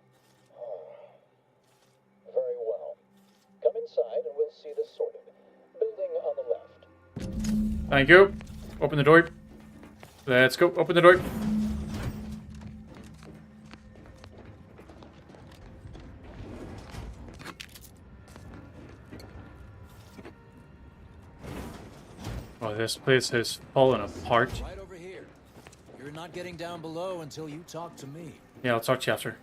Very well. Come inside and we'll see this sorted. Building on the left. Thank you. Open the door. Let's go. Open the door. Oh, this place has fallen apart. Right over here. You're not getting down below until you talk to me. Yeah, I'll talk to you after.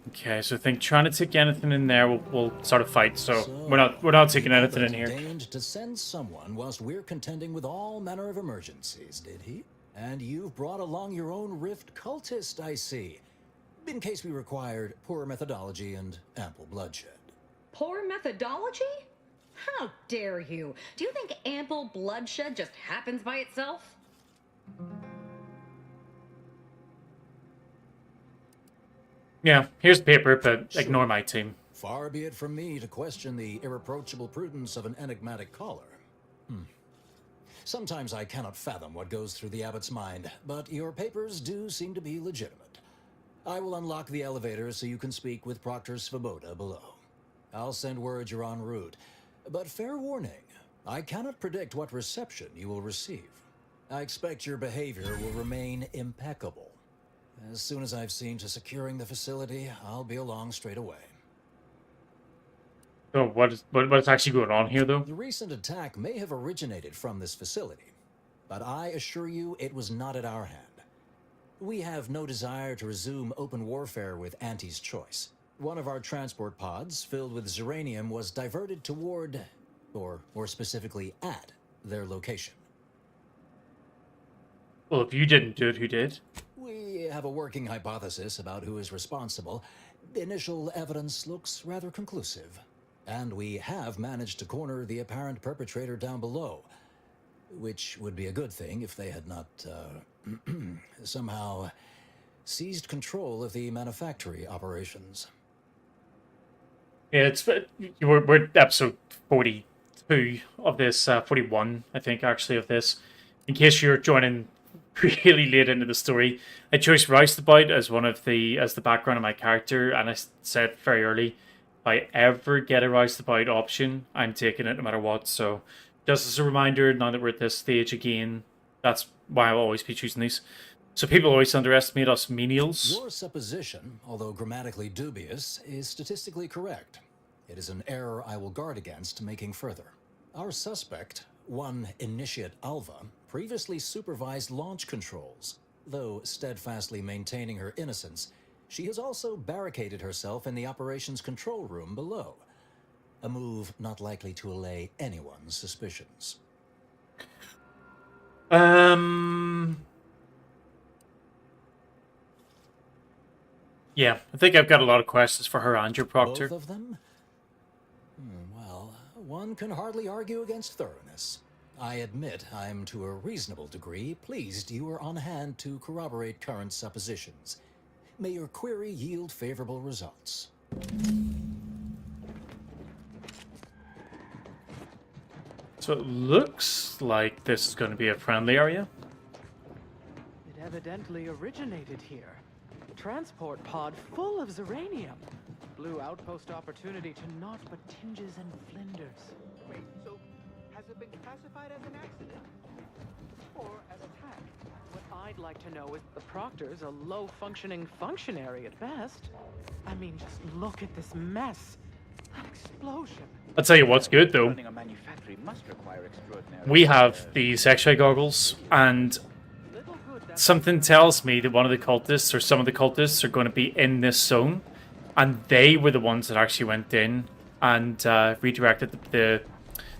Okay, so I think trying to take anything in there will start a fight. So we're not taking anything in here. Deigned to send someone whilst we're contending with all manner of emergencies, did he? And you've brought along your own rift cultist, I see. In case we required poor methodology and ample bloodshed. Poor methodology? How dare you? Do you think ample bloodshed just happens by itself? Yeah, here's paper, but ignore my team. Far be it from me to question the irreproachable prudence of an enigmatic caller. Sometimes I cannot fathom what goes through the Abbot's mind, but your papers do seem to be legitimate. I will unlock the elevator so you can speak with Proctor Svoboda below. I'll send word you're en route, but fair warning, I cannot predict what reception you will receive. I expect your behavior will remain impeccable. As soon as I've seen to securing the facility, I'll be along straight away. So what's actually going on here, though? The recent attack may have originated from this facility, but I assure you it was not at our hand. We have no desire to resume open warfare with Auntie's choice. One of our transport pods, filled with Zeranium, was diverted toward, or more specifically at, their location. Well, if you didn't do it, who did? We have a working hypothesis about who is responsible. Initial evidence looks rather conclusive. And we have managed to corner the apparent perpetrator down below. Which would be a good thing if they had not, somehow seized control of the manufactory operations. Yeah, we're at episode 42 of this, 41, I think, actually, of this. In case you're joining really late into the story, I chose Roustabout as as the background of my character, and I said very early, if I ever get a Roustabout option, I'm taking it no matter what. So, just as a reminder, now that we're at this stage again, that's why I'll always be choosing these. So people always underestimate us menials. Your supposition, although grammatically dubious, is statistically correct. It is an error I will guard against making further. Our suspect, one Initiate Alva, previously supervised launch controls. Though steadfastly maintaining her innocence, she has also barricaded herself in the operations control room below. a move not likely to allay anyone's suspicions. Yeah, I think I've got a lot of questions for her and your proctor. Both of them? Well, one can hardly argue against thoroughness. I admit I'm to a reasonable degree pleased you are on hand to corroborate current suppositions. May your query yield favorable results. So it looks like this is going to be a friendly area. It evidently originated here. Transport pod full of Zeranium. Blue outpost opportunity to naught but tinges and flinders. Wait, so has it been classified as an accident? Or as attack? What I'd like to know is the Proctor's a low-functioning functionary at best. I mean, just look at this mess. That explosion. I'll tell you what's good though. We have these X-ray goggles, and something tells me that one of the cultists, or some of the cultists, are going to be in this zone, and they were the ones that actually went in and redirected the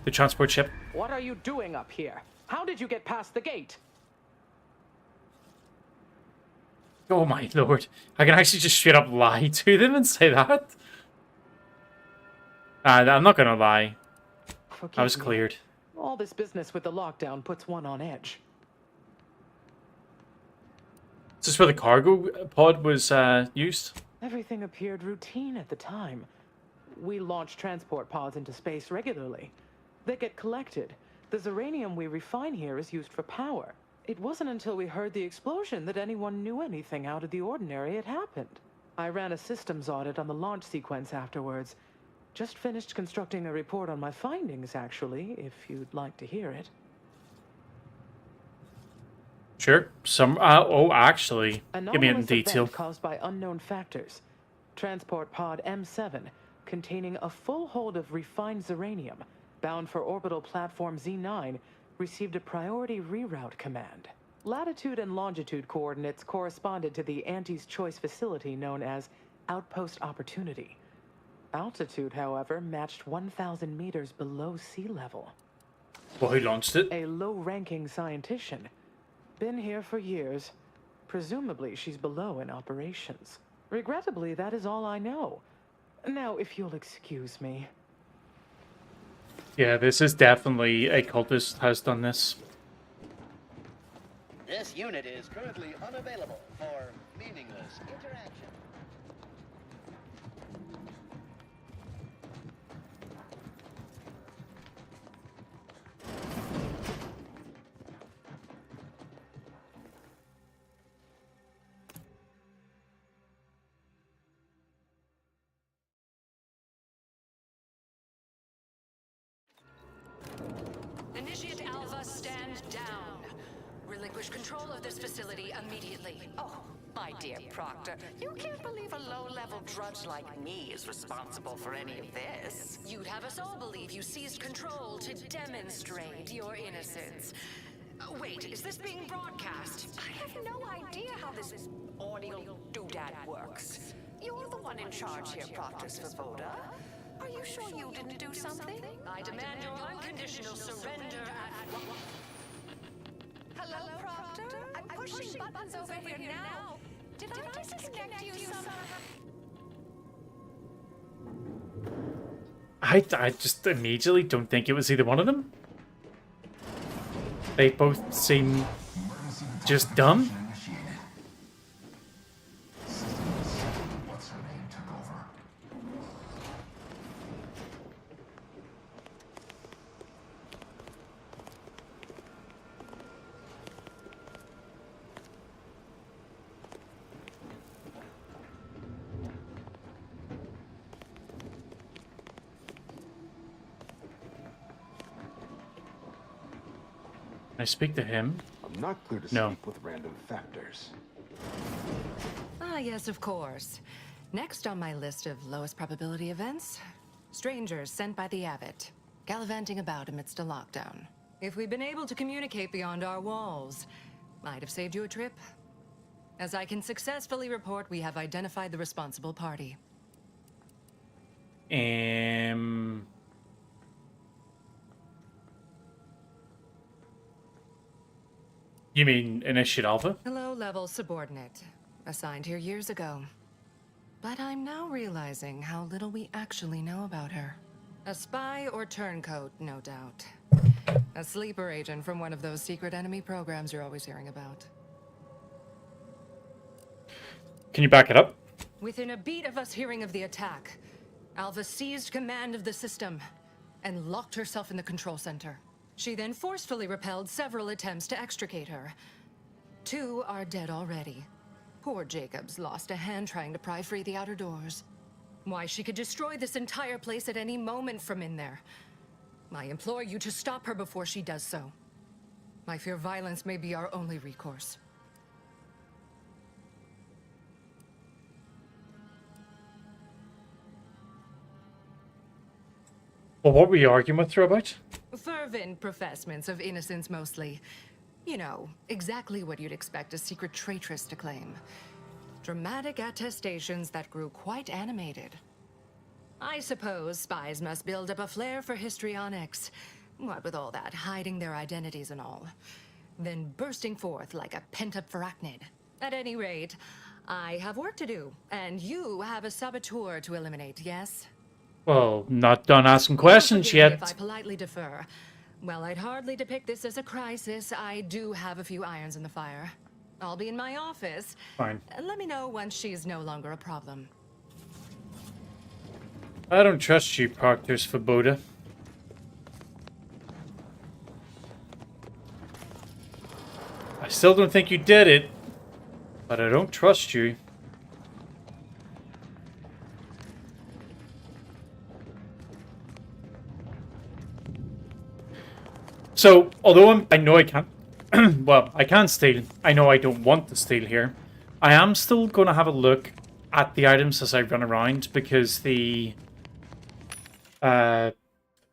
transport ship. What are you doing up here? How did you get past the gate? Oh my lord. I can actually just straight up lie to them and say that. I'm not gonna lie. I was cleared. All this business with the lockdown puts one on edge. Is this where the cargo pod was used? Everything appeared routine at the time. We launch transport pods into space regularly. They get collected. The Zeranium we refine here is used for power. It wasn't until we heard the explosion that anyone knew anything out of the ordinary had happened. I ran a systems audit on the launch sequence afterwards. Just finished constructing a report on my findings, actually, if you'd like to hear it. Sure. Actually, give me it in detail. Event caused by unknown factors. Transport pod M7, containing a full hold of refined Zeranium, bound for orbital platform Z9, received a priority reroute command. Latitude and longitude coordinates corresponded to the Anti's Choice facility known as Outpost Opportunity. Altitude, however, matched 1,000 meters below sea level. Well, who launched it? A low-ranking scientician. Been here for years. Presumably, she's below in operations. Regrettably, that is all I know. Now, if you'll excuse me. Yeah, this is definitely a cultist has done this. This unit is currently unavailable for meaningless interaction. Initiate Alpha, stand down. Relinquish control of this facility immediately. Oh, my dear Proctor, you can't believe a low-level drudge like me is responsible for any of this. You'd have us all believe you seized control to demonstrate your innocence. Wait, is this being broadcast? I have no idea how this audio doodad works. You're the one in charge here, Proctor Svoboda. Are you sure you didn't do something? I demand your unconditional surrender at... Hello, Proctor? I'm pushing buttons over here now. Did I disconnect you somehow? I just immediately don't think it was either one of them. They both seem just dumb. Can I speak to him? I'm not clear to speak with random factors. Ah, yes, of course. Next on my list of lowest probability events, strangers sent by the Abbot, gallivanting about amidst a lockdown. If we'd been able to communicate beyond our walls, might have saved you a trip. As I can successfully report, we have identified the responsible party. You mean Initiate Alpha? A low-level subordinate, assigned here years ago. But I'm now realizing how little we actually know about her. A spy or turncoat, no doubt. A sleeper agent from one of those secret enemy programs you're always hearing about. Can you back it up? Within a beat of us hearing of the attack, Alva seized command of the system and locked herself in the control center. She then forcefully repelled several attempts to extricate her. 2 are dead already. Poor Jacobs lost a hand trying to pry free the outer doors. Why, she could destroy this entire place at any moment from in there. I implore you to stop her before she does so. I fear violence may be our only recourse. Well, what were you arguing with her about? Fervent professements of innocence, mostly. You know, exactly what you'd expect a secret traitress to claim. Dramatic attestations that grew quite animated. I suppose spies must build up a flair for histrionics. What with all that, hiding their identities and all. Then bursting forth like a pent-up arachnid. At any rate, I have work to do, and you have a saboteur to eliminate, yes? Well, not done asking questions Forgive me yet. if I politely defer. Well, I'd hardly depict this as a crisis. I do have a few irons in the fire. I'll be in my office. Fine. Let me know once she's no longer a problem. I don't trust you, Proctor Svoboda. I still don't think you did it, but I don't trust you. So, although I know I can't, well, I can steal. I know I don't want to steal here. I am still going to have a look at the items as I run around because the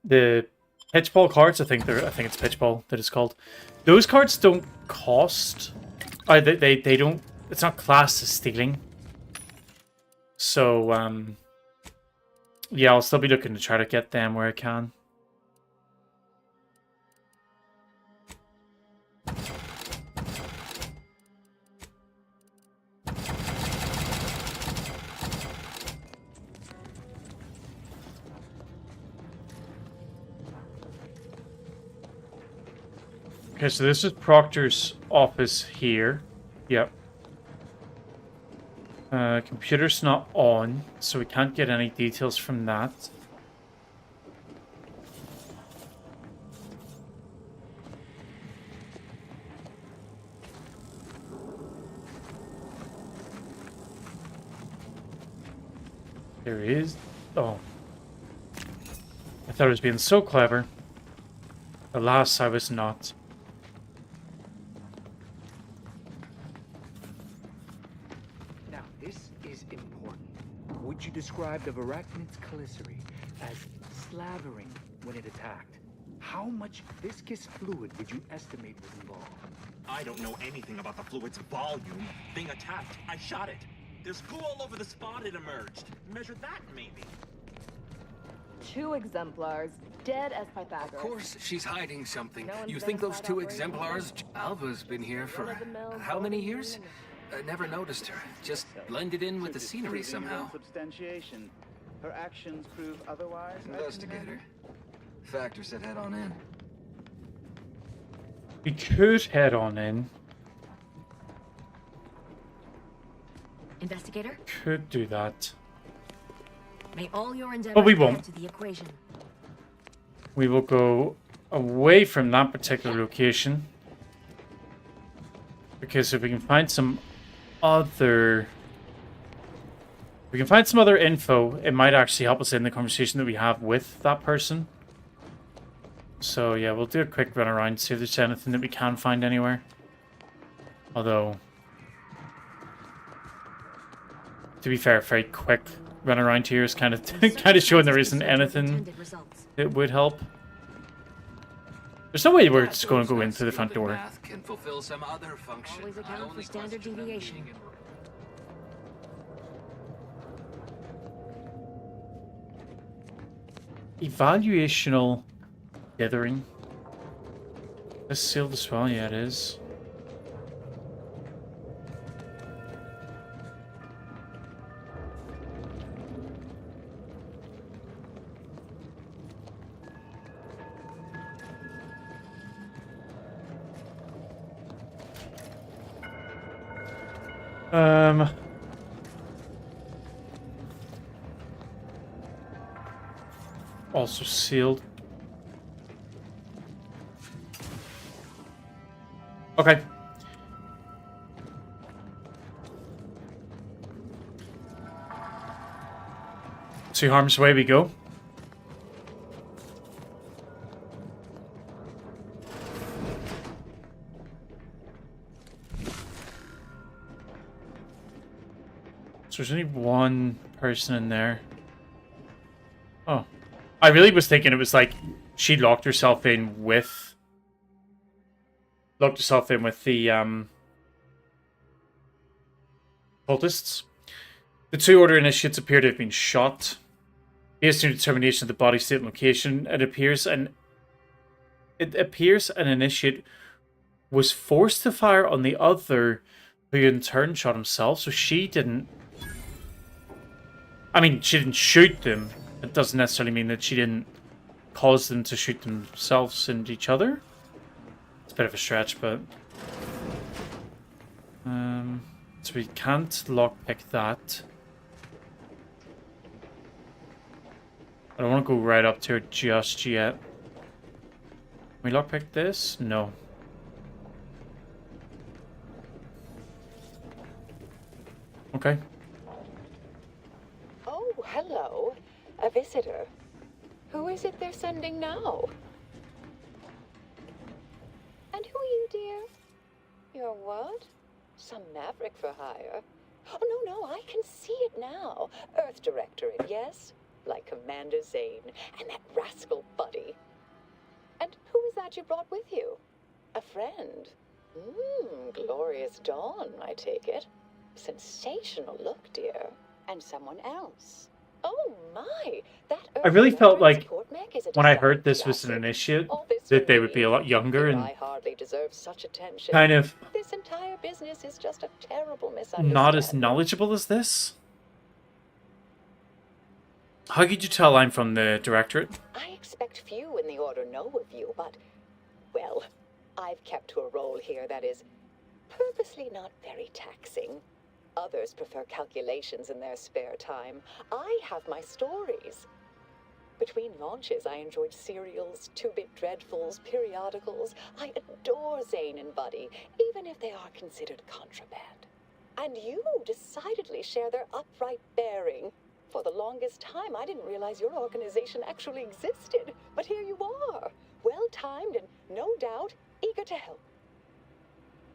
pitch ball cards, I think it's pitch ball that it's called. Those cards don't cost. They don't. It's not classed as stealing. So yeah, I'll still be looking to try to get them where I can. Okay, so this is Proctor's office here. Yep. Computer's not on, so we can't get any details from that. There is... Oh. I thought I was being so clever. Alas, I was not. Now, this is important. Would you describe the Arachnid's calicity as slavering when it attacked? How much viscous fluid would you estimate was involved? I don't know anything about the fluid's volume. Thing attacked. I shot it. There's goo all over the spot it emerged. Measure that, maybe. 2 exemplars, dead as Pythagoras. Of course she's hiding something. You think those 2 exemplars... Alva's been here for how many years? I never noticed her. Just blended in with the scenery somehow. Substantiation. Her actions prove otherwise. Investigator. Factor said head on in. We could head on in. Investigator? Could do that. May all your endeavors But we add won't. to the equation. We will go away from that particular location. Because if we can find some other... If we can find some other info, it might actually help us in the conversation that we have with that person. So yeah, we'll do a quick run around, see if there's anything that we can find anywhere. Although... To be fair, very quick run around here is kind of showing there isn't anything that would help. There's no way we're just going to go in through the front door. Math can fulfill some other function. Always account for standard deviation. Evaluational dithering. Is this sealed as well? Yeah, it is. Also sealed. Okay. Two harms away we go. So there's only one person in there. Oh. I really was thinking it was like she locked herself in with the cultists. The two Order initiates appear to have been shot. Based on determination of the body state and location, it appears an initiate was forced to fire on the other, who in turn shot himself. So she didn't. I mean, she didn't shoot them. It doesn't necessarily mean that she didn't cause them to shoot themselves and each other. It's a bit of a stretch, but so we can't lockpick that. I don't want to go right up to her just yet. Can we lockpick this? No. Okay. Oh, hello. A visitor. Who is it they're sending now? And who are you, dear? You're what? Some maverick for hire? Oh, no, I can see it now. Earth Directorate, yes? Like Commander Zane and that rascal Buddy. And who is that you brought with you? A friend? Glorious dawn, I take it. Sensational look, dear. And someone else. Oh my! That I really felt like when I heard this was an initiate, that they would be a lot younger and I hardly deserve such attention. kind of This entire business is just a terrible misunderstanding. not as knowledgeable as this. How could you tell I'm from the Directorate? I expect few in the Order know of you, but, well, I've kept to a role here that is purposely not very taxing. Others prefer calculations in their spare time. I have my stories. Between launches, I enjoyed serials, two-bit dreadfuls, periodicals. I adore Zane and Buddy, even if they are considered contraband. And you decidedly share their upright bearing. For the longest time, I didn't realize your organization actually existed. But here you are, well-timed and, no doubt, eager to help.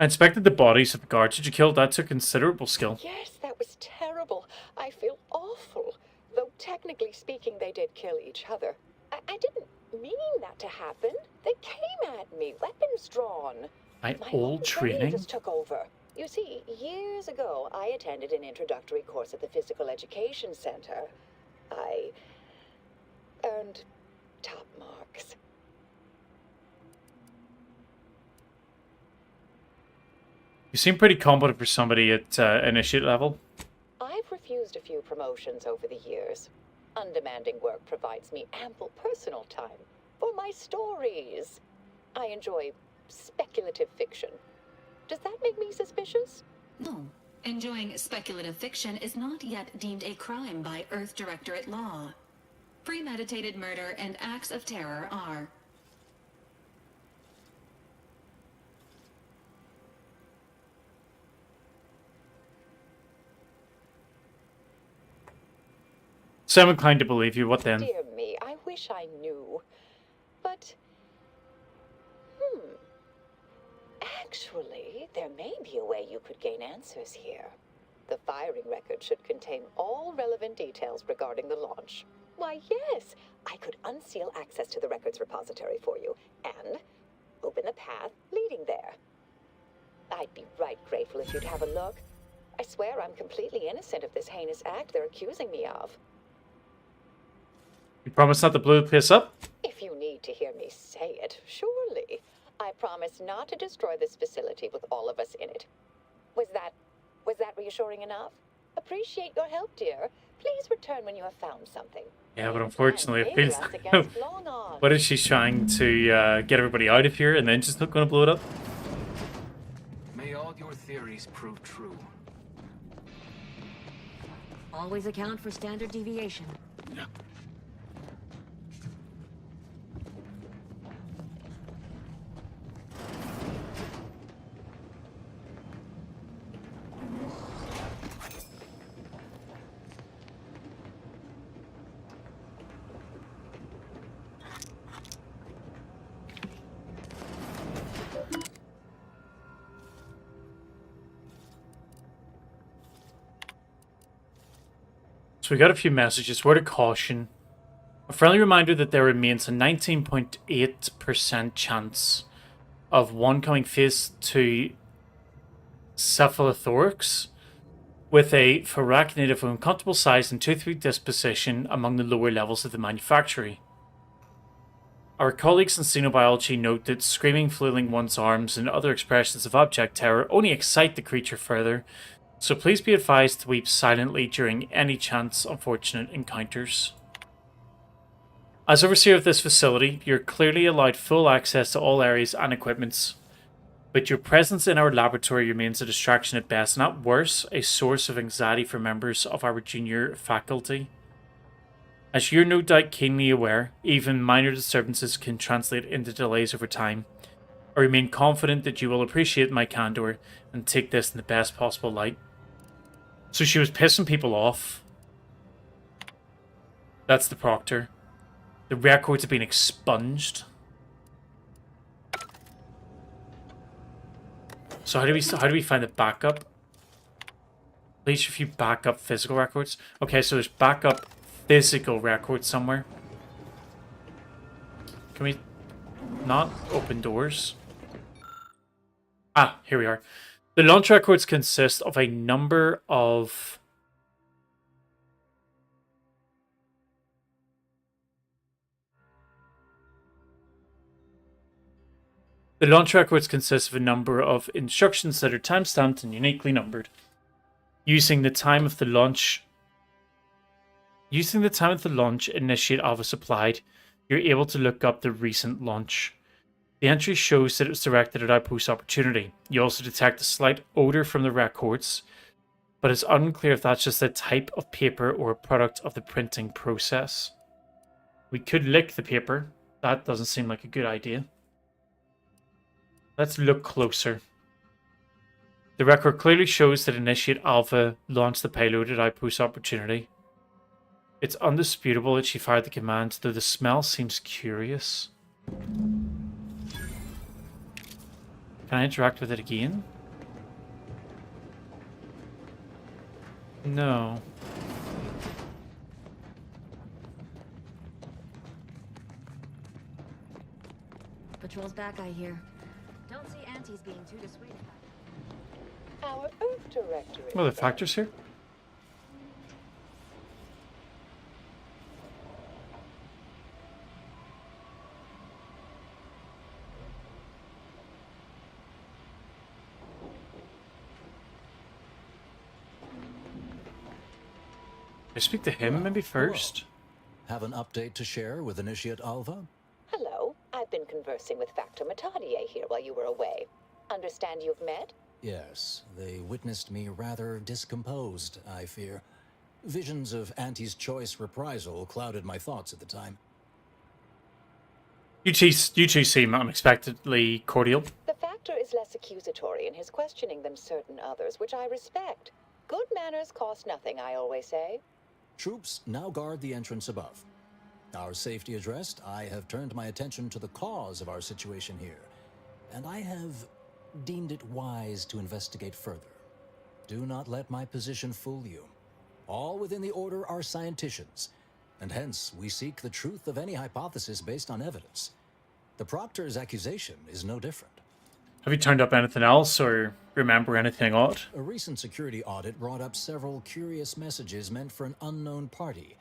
I inspected the bodies of the guards that you killed. That took considerable skill. Yes, that was terrible. I feel awful. Though technically speaking, they did kill each other. I didn't mean that to happen. They came at me, weapons drawn. My whole old brain training? just took over. You see, years ago, I attended an introductory course at the Physical Education Center. I earned top marks. You seem pretty competent for somebody at initiate level. I've refused a few promotions over the years. Undemanding work provides me ample personal time for my stories. I enjoy speculative fiction. Does that make me suspicious? No. Enjoying speculative fiction is not yet deemed a crime by Earth Directorate law. Premeditated murder and acts of terror are. So I'm inclined to believe you. What then? Dear me, I wish I knew. But, actually, there may be a way you could gain answers here. The firing record should contain all relevant details regarding the launch. Why, yes, I could unseal access to the records repository for you and open the path leading there. I'd be right grateful if you'd have a look. I swear I'm completely innocent of this heinous act they're accusing me of. You promise not to blow the place up? If you need to hear me say it, surely. I promise not to destroy this facility with all of us in it. Was that reassuring enough? Appreciate your help, dear. Please return when you have found something. Yeah, but unfortunately, it feels like... What is she trying to get everybody out of here and then just not going to blow it up? May all your theories prove true. Always account for standard deviation. Yeah. So we got a few messages. Word of caution. A friendly reminder that there remains a 19.8% chance of one coming face to Cephalothorax with a Farachnid of uncomfortable size and toothy disposition among the lower levels of the manufactory. Our colleagues in xenobiology note that screaming, flailing one's arms, and other expressions of abject terror only excite the creature further, so please be advised to weep silently during any chance unfortunate encounters. As overseer of this facility, you're clearly allowed full access to all areas and equipments, but your presence in our laboratory remains a distraction at best, and at worst, a source of anxiety for members of our junior faculty. As you're no doubt keenly aware, even minor disturbances can translate into delays over time. I remain confident that you will appreciate my candor and take this in the best possible light. So she was pissing people off. That's the proctor. The records have been expunged. So how do we find the backup? Please review backup physical records. Okay, so there's backup physical records somewhere. Can we not open doors? Ah, here we are. The launch records consist of a number of instructions that are timestamped and uniquely numbered. Using the time of the launch initiate alpha supplied, you're able to look up the recent launch. The entry shows that it was directed at Outpost Opportunity. You also detect a slight odor from the records, but it's unclear if that's just a type of paper or a product of the printing process. We could lick the paper. That doesn't seem like a good idea. Let's look closer. The record clearly shows that Initiate Alpha launched the payload at Outpost Opportunity. It's undisputable that she fired the command, though the smell seems curious. Can I interact with it again? No. Patrol's back, I hear. Don't see Auntie's being too dissuaded. Our Earth Directory. Oh, the factor's here? I speak to him maybe first. Hello. Have an update to share with Initiate Alva? Hello. I've been conversing with Factor Matadier here while you were away. Understand you've met? Yes, they witnessed me rather discomposed, I fear. Visions of Auntie's choice reprisal clouded my thoughts at the time. You two seem unexpectedly cordial. The Factor is less accusatory in his questioning than certain others, which I respect. Good manners cost nothing, I always say. Troops now guard the entrance above. Our safety addressed, I have turned my attention to the cause of our situation here, and I have deemed it wise to investigate further. Do not let my position fool you. All within the Order are scienticians, and hence we seek the truth of any hypothesis based on evidence. The Proctor's accusation is no different. Have you turned up anything else or remember anything odd? A recent security audit brought up several curious messages meant for an unknown party,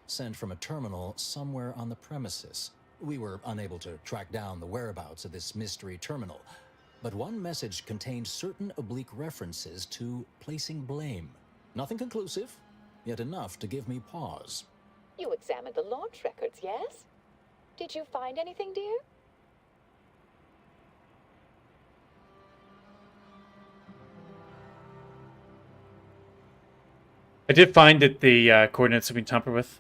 sent from a terminal somewhere on the premises. We were unable to track down the whereabouts of this mystery terminal, but one message contained certain oblique references to placing blame. Nothing conclusive, yet enough to give me pause. You examined the launch records, yes? Did you find anything, dear? I did find that the coordinates have been tampered with.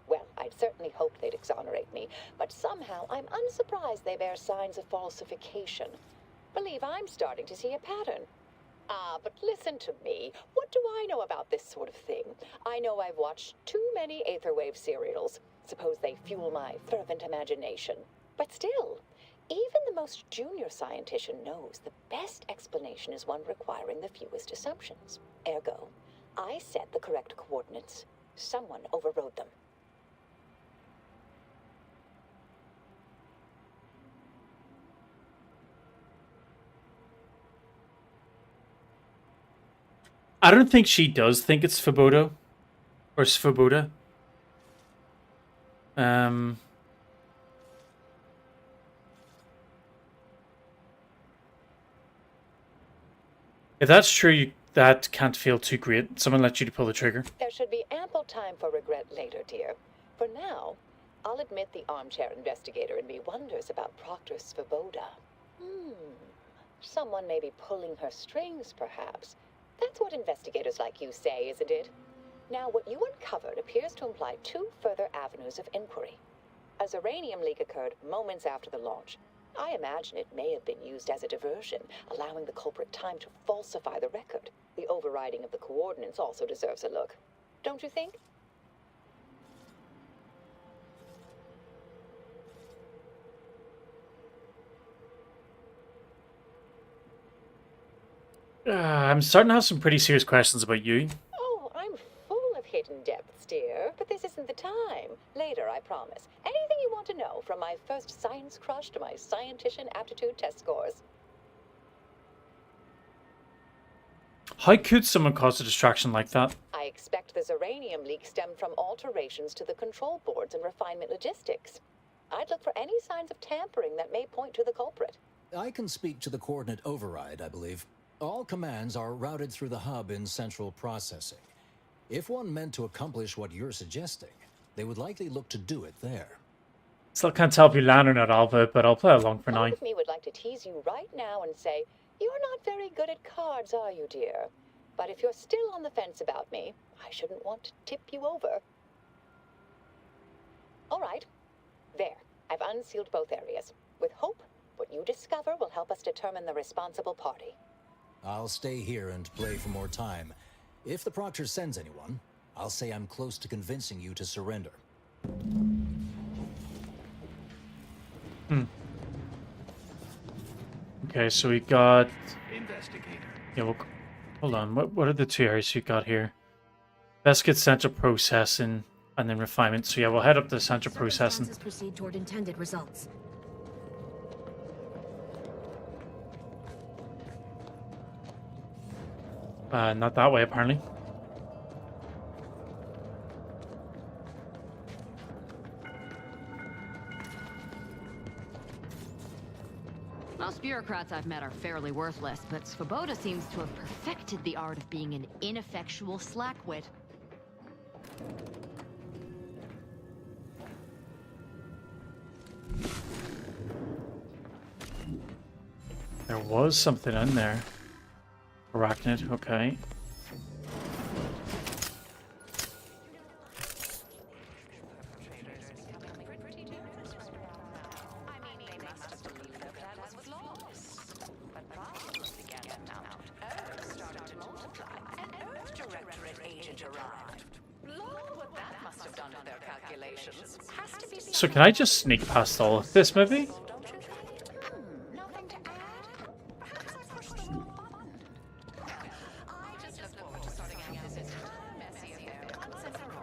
Well, I'd certainly hoped they'd exonerate me, but somehow I'm unsurprised they bear signs of falsification. Believe I'm starting to see a pattern. But listen to me. What do I know about this sort of thing? I know I've watched too many Aetherwave serials. Suppose they fuel my fervent imagination. But still, even the most junior scientician knows the best explanation is one requiring the fewest assumptions. Ergo, I set the correct coordinates. Someone overrode them. I don't think she does think it's Svoboda. Or Svoboda. If that's true, that can't feel too great. Someone let you to pull the trigger. There should be ample time for regret later, dear. For now, I'll admit the armchair investigator in me wonders about Proctor Svoboda. Someone may be pulling her strings, perhaps. That's what investigators like you say, isn't it? Now, what you uncovered appears to imply two further avenues of inquiry. A Zeranium leak occurred moments after the launch. I imagine it may have been used as a diversion, allowing the culprit time to falsify the record. The overriding of the coordinates also deserves a look. Don't you think? I'm starting to have some pretty serious questions about you. Oh, I'm full of hidden depths, dear. But this isn't the time. Later, I promise. Anything you want to know, from my first science crush to my scientician aptitude test scores. How could someone cause a distraction like that? I expect the Zeranium leak stemmed from alterations to the control boards and refinement logistics. I'd look for any signs of tampering that may point to the culprit. I can speak to the coordinate override, I believe. All commands are routed through the hub in central processing. If one meant to accomplish what you're suggesting, they would likely look to do it there. Still can't tell if you land or not, Alva, but I'll play along for now. Part of me would like to tease you right now and say, you're not very good at cards, are you, dear? But if you're still on the fence about me, I shouldn't want to tip you over. All right. There. I've unsealed both areas. With hope, what you discover will help us determine the responsible party. I'll stay here and play for more time. If the Proctor sends anyone, I'll say I'm close to convincing you to surrender. Okay, so we got... Investigator. Yeah, well, hold on. What are the two areas you got here? Best get central processing and then refinement. So yeah, we'll head up to central processing. Proceed toward intended results. Not that way, apparently. Most bureaucrats I've met are fairly worthless, but Svoboda seems to have perfected the art of being an ineffectual slackwit. There was something in there. Arachnid, okay. So can I just sneak past all of this, maybe?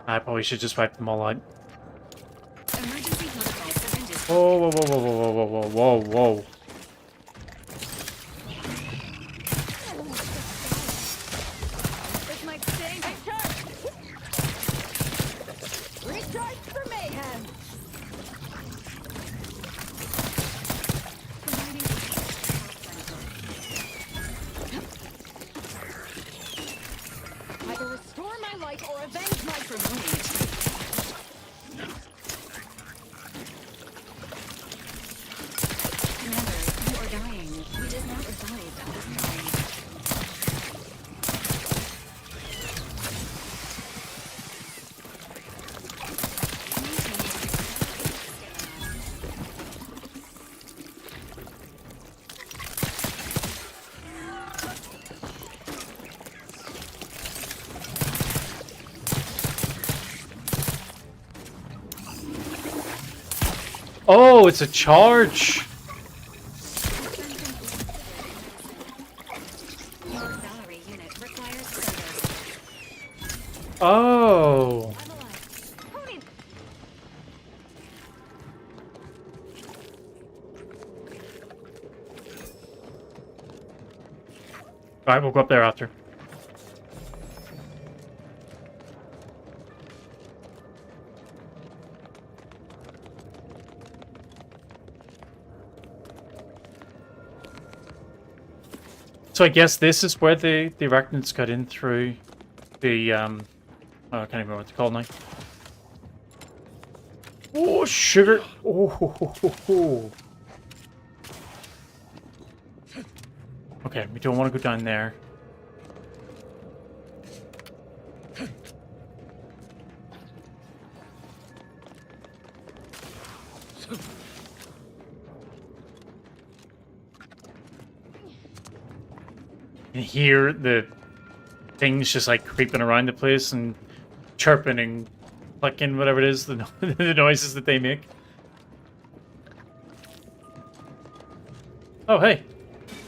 I probably should just wipe them all out. Whoa, whoa, whoa, whoa, whoa, whoa, whoa, whoa, whoa. This might stay. Recharge for mayhem. Either restore my life or avenge my Commander, you are dying. We did not revive at this time. Oh, it's a charge. Oh. Alright, we'll go up there after. So I guess this is where the arachnids got in through the oh, I can't even remember what it's called now. Oh, sugar! Oh, ho, ho, ho, ho. Okay, we don't want to go down there. And hear the things just like creeping around the place and chirping and clicking, whatever it is, the, the noises that they make. Oh, hey.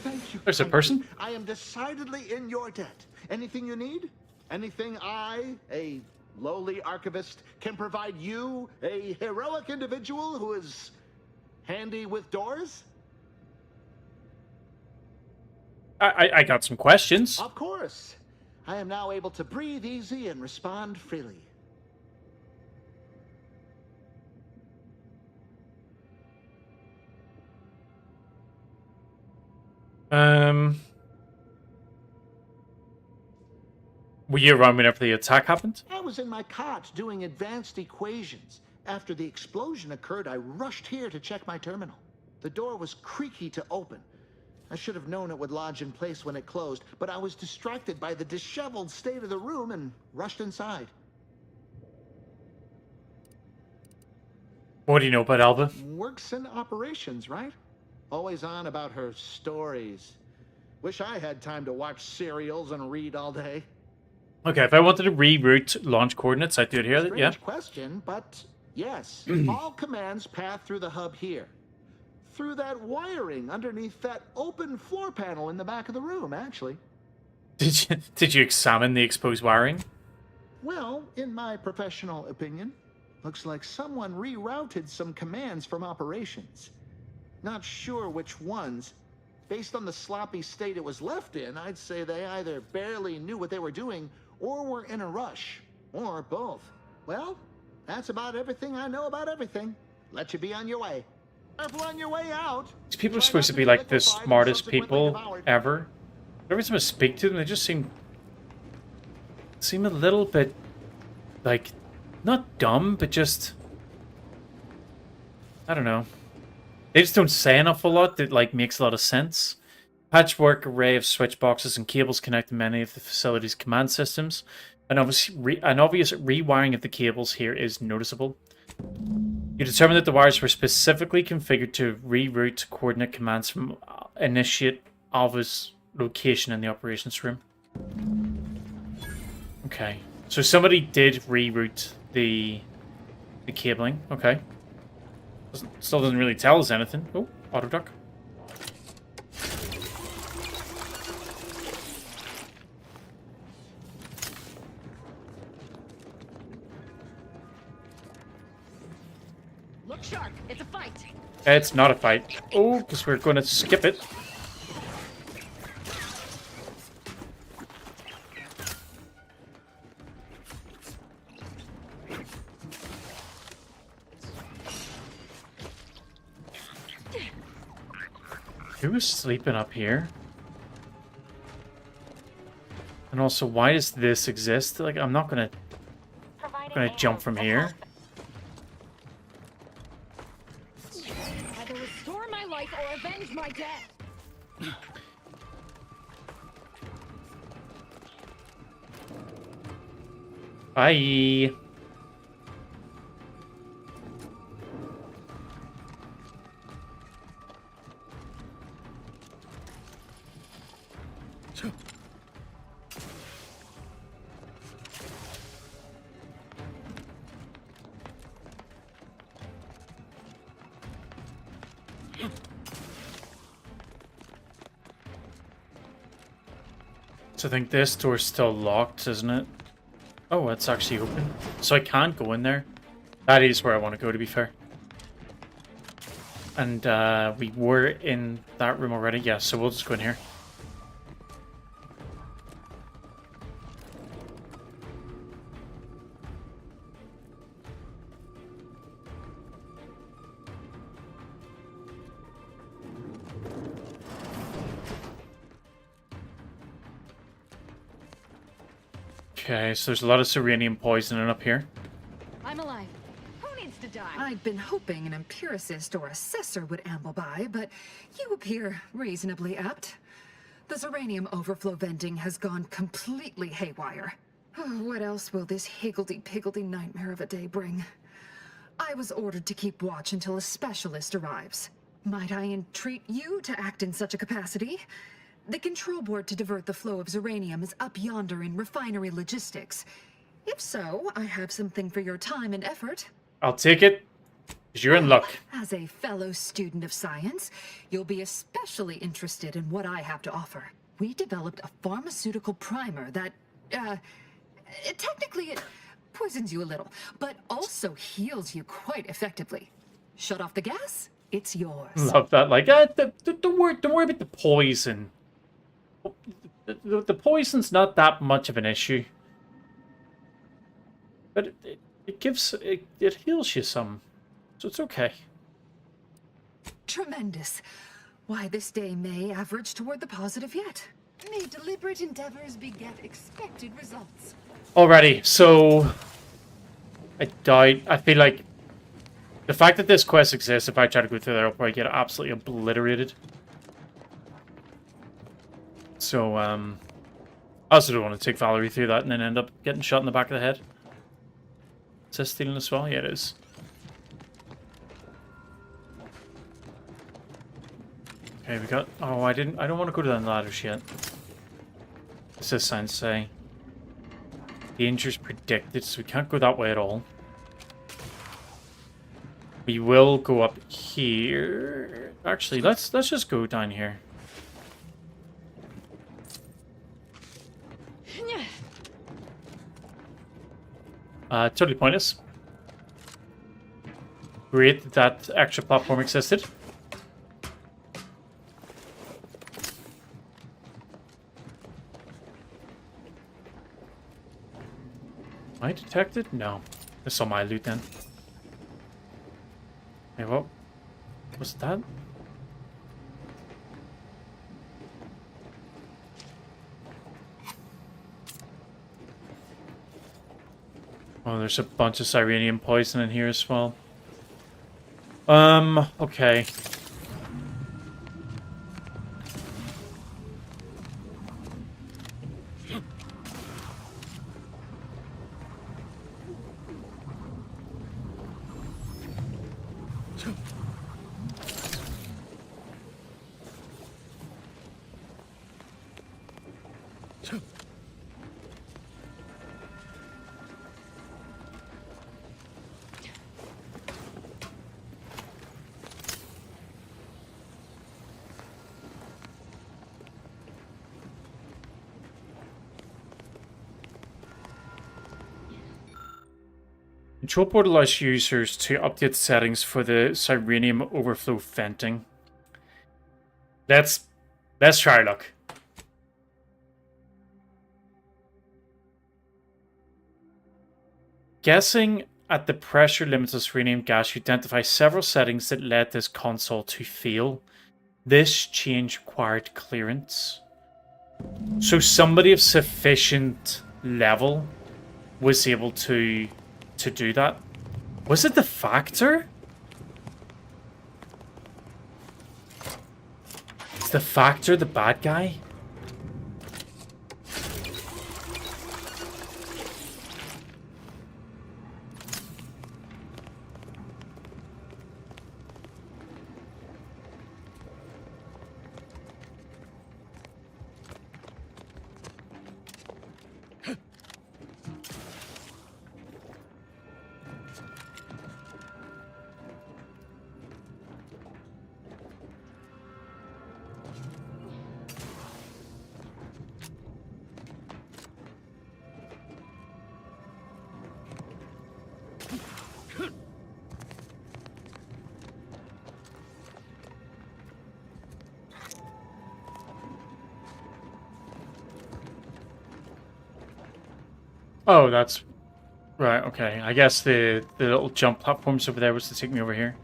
Thank you. There's a person. I am decidedly in your debt. Anything you need? Anything I, a lowly archivist, can provide you, a heroic individual who is handy with doors? I got some questions. Of course. I am now able to breathe easy and respond freely. Were you around whenever the attack happened? I was in my cot doing advanced equations. After the explosion occurred, I rushed here to check my terminal. The door was creaky to open. I should have known it would lodge in place when it closed, but I was distracted by the disheveled state of the room and rushed inside. What do you know about Alba? Works in operations, right? Always on about her stories. Wish I had time to watch serials and read all day. Okay, if I wanted to reroute launch coordinates, I'd do it here. Strange Yeah. question, but yes. All commands path through the hub here. Through that wiring underneath that open floor panel in the back of the room, actually. Did you examine the exposed wiring? Well, in my professional opinion, looks like someone rerouted some commands from operations. Not sure which ones. Based on the sloppy state it was left in, I'd say they either barely knew what they were doing or were in a rush, or both. Well, that's about everything I know about everything. Let you be on your way. Careful on your way out. These people are supposed to be like the smartest people ever. Every time I speak to them, they just seem a little bit like not dumb, but just I don't know. They just don't say an awful lot that like makes a lot of sense. Patchwork array of switch boxes and cables connect many of the facility's command systems. An obvious rewiring of the cables here is noticeable. You determined that the wires were specifically configured to reroute coordinate commands from initiate Alva's location in the operations room. Okay, so somebody did reroute the cabling. Okay, still doesn't really tell us anything. Oh, auto duck. Look sharp, it's a fight. It's not a fight. Oh, because we're going to skip it. Who is sleeping up here? And also, why does this exist? Like, I'm not gonna jump from here. Either restore my life or avenge my death. Bye. So I think this door's still locked, isn't it? Oh, it's actually open. So I can't go in there. That is where I want to go, to be fair. And we were in that room already. Yeah, so we'll just go in here. Okay, so there's a lot of Serenium poisoning up here. I'm alive. Who needs to die? I'd been hoping an empiricist or assessor would amble by, but you appear reasonably apt. The Zeranium overflow venting has gone completely haywire. Oh, what else will this higgledy-piggledy nightmare of a day bring? I was ordered to keep watch until a specialist arrives. Might I entreat you to act in such a capacity? The control board to divert the flow of Zeranium is up yonder in refinery logistics. If so, I have something for your time and effort. I'll take it, because you're in luck. As a fellow student of science, you'll be especially interested in what I have to offer. We developed a pharmaceutical primer that, technically it poisons you a little, but also heals you quite effectively. Shut off the gas, it's yours. Love that. Like, don't worry about the poison. The poison's not that much of an issue. But it heals you some. So it's okay. Tremendous. Why, this day may average toward the positive yet. May deliberate endeavors beget expected results. Alrighty, so I feel like the fact that this quest exists, if I try to go through there, I'll probably get absolutely obliterated. So, I also don't want to take Valerie through that and then end up getting shot in the back of the head. Is this stealing as well? Yeah, it is. Okay, we got... Oh, I don't want to go to the ladders yet. What's this sign say? Danger's predicted, so we can't go that way at all. We will go up here. Actually, let's just go down here. Totally pointless. Great that extra platform existed. Am I detected? No. I saw my loot then. Hey, what was that? Oh, there's a bunch of Sirenium poison in here as well. Okay. Control board allows users to update settings for the Sirenium overflow venting. Let's try our luck. Guessing at the pressure limits of Sirenium gas, you identify several settings that led this console to fail. This change required clearance. So somebody of sufficient level was able to do that. Was it the Factor? Is the Factor the bad guy? Oh, that's... Right, okay. I guess the little jump platforms over there was to take me over here.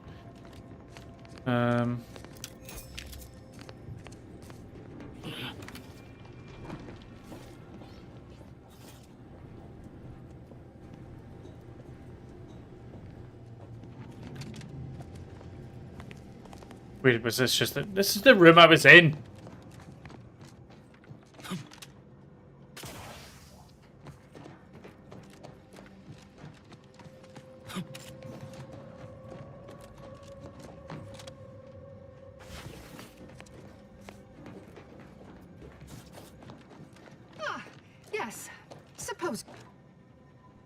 Wait, was this just this is the room I was in? Yes. Suppose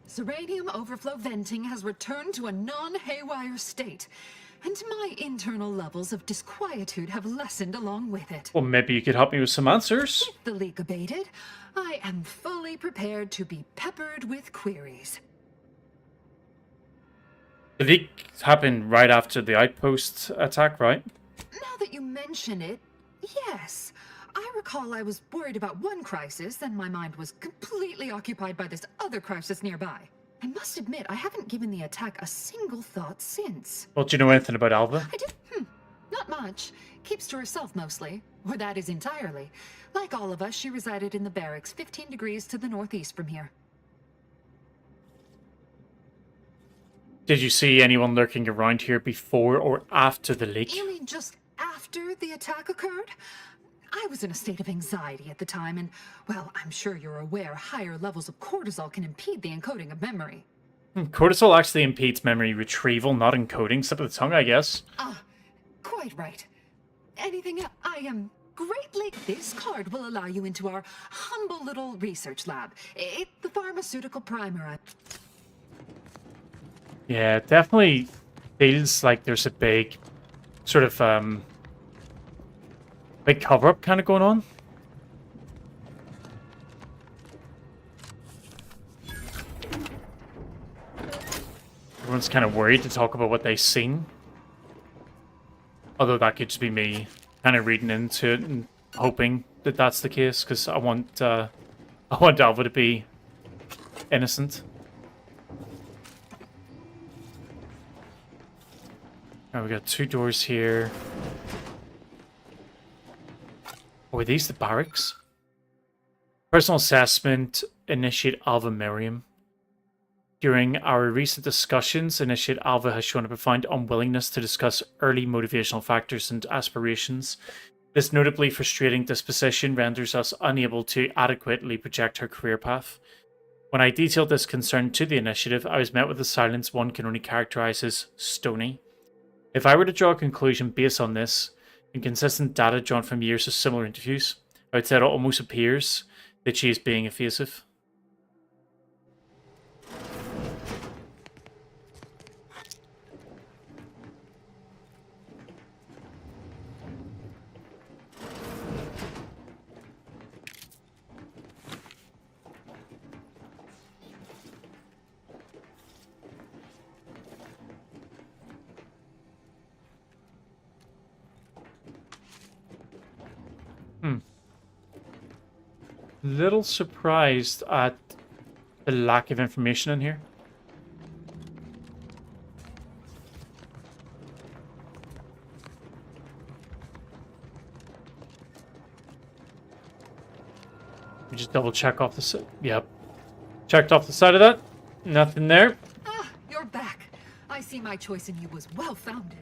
Zeranium overflow venting has returned to a non-haywire state, and my internal levels of disquietude have lessened along with it. Well, maybe you could help me with some answers. With the leak abated, I am fully prepared to be peppered with queries. The leak happened right after the outpost attack, right? Now that you mention it, yes. I recall I was worried about one crisis, then my mind was completely occupied by this other crisis nearby. I must admit, I haven't given the attack a single thought since. Well, do you know anything about Alva? I do? Not much. Keeps to herself mostly. Or that is entirely. Like all of us, she resided in the barracks 15 degrees to the northeast from here. Did you see anyone lurking around here before or after the leak? You mean just after the attack occurred? I was in a state of anxiety at the time, and, well, I'm sure you're aware higher levels of cortisol can impede the encoding of memory. Cortisol actually impedes memory retrieval, not encoding. Slip of the tongue, I guess. Quite right. Anything else? I am greatly... This card will allow you into our humble little research lab. It's the pharmaceutical primer. Yeah, it definitely feels like there's a big sort of big cover-up kind of going on. Everyone's kind of worried to talk about what they've seen. Although that could just be me kind of reading into it and hoping that that's the case, because I want Alva to be innocent. Now we got 2 doors here. Oh, are these the barracks? Personal assessment, initiate Alva Miriam. During our recent discussions, Initiate Alva has shown a profound unwillingness to discuss early motivational factors and aspirations. This notably frustrating disposition renders us unable to adequately project her career path. When I detailed this concern to the initiative, I was met with a silence one can only characterize as stony. If I were to draw a conclusion based on this, and consistent data drawn from years of similar interviews, I would say it almost appears that she is being evasive. Little surprised at the lack of information in here. We just double check off the side. Yep. Checked off the side of that. Nothing there. Ah, you're back. I see my choice in you was well-founded.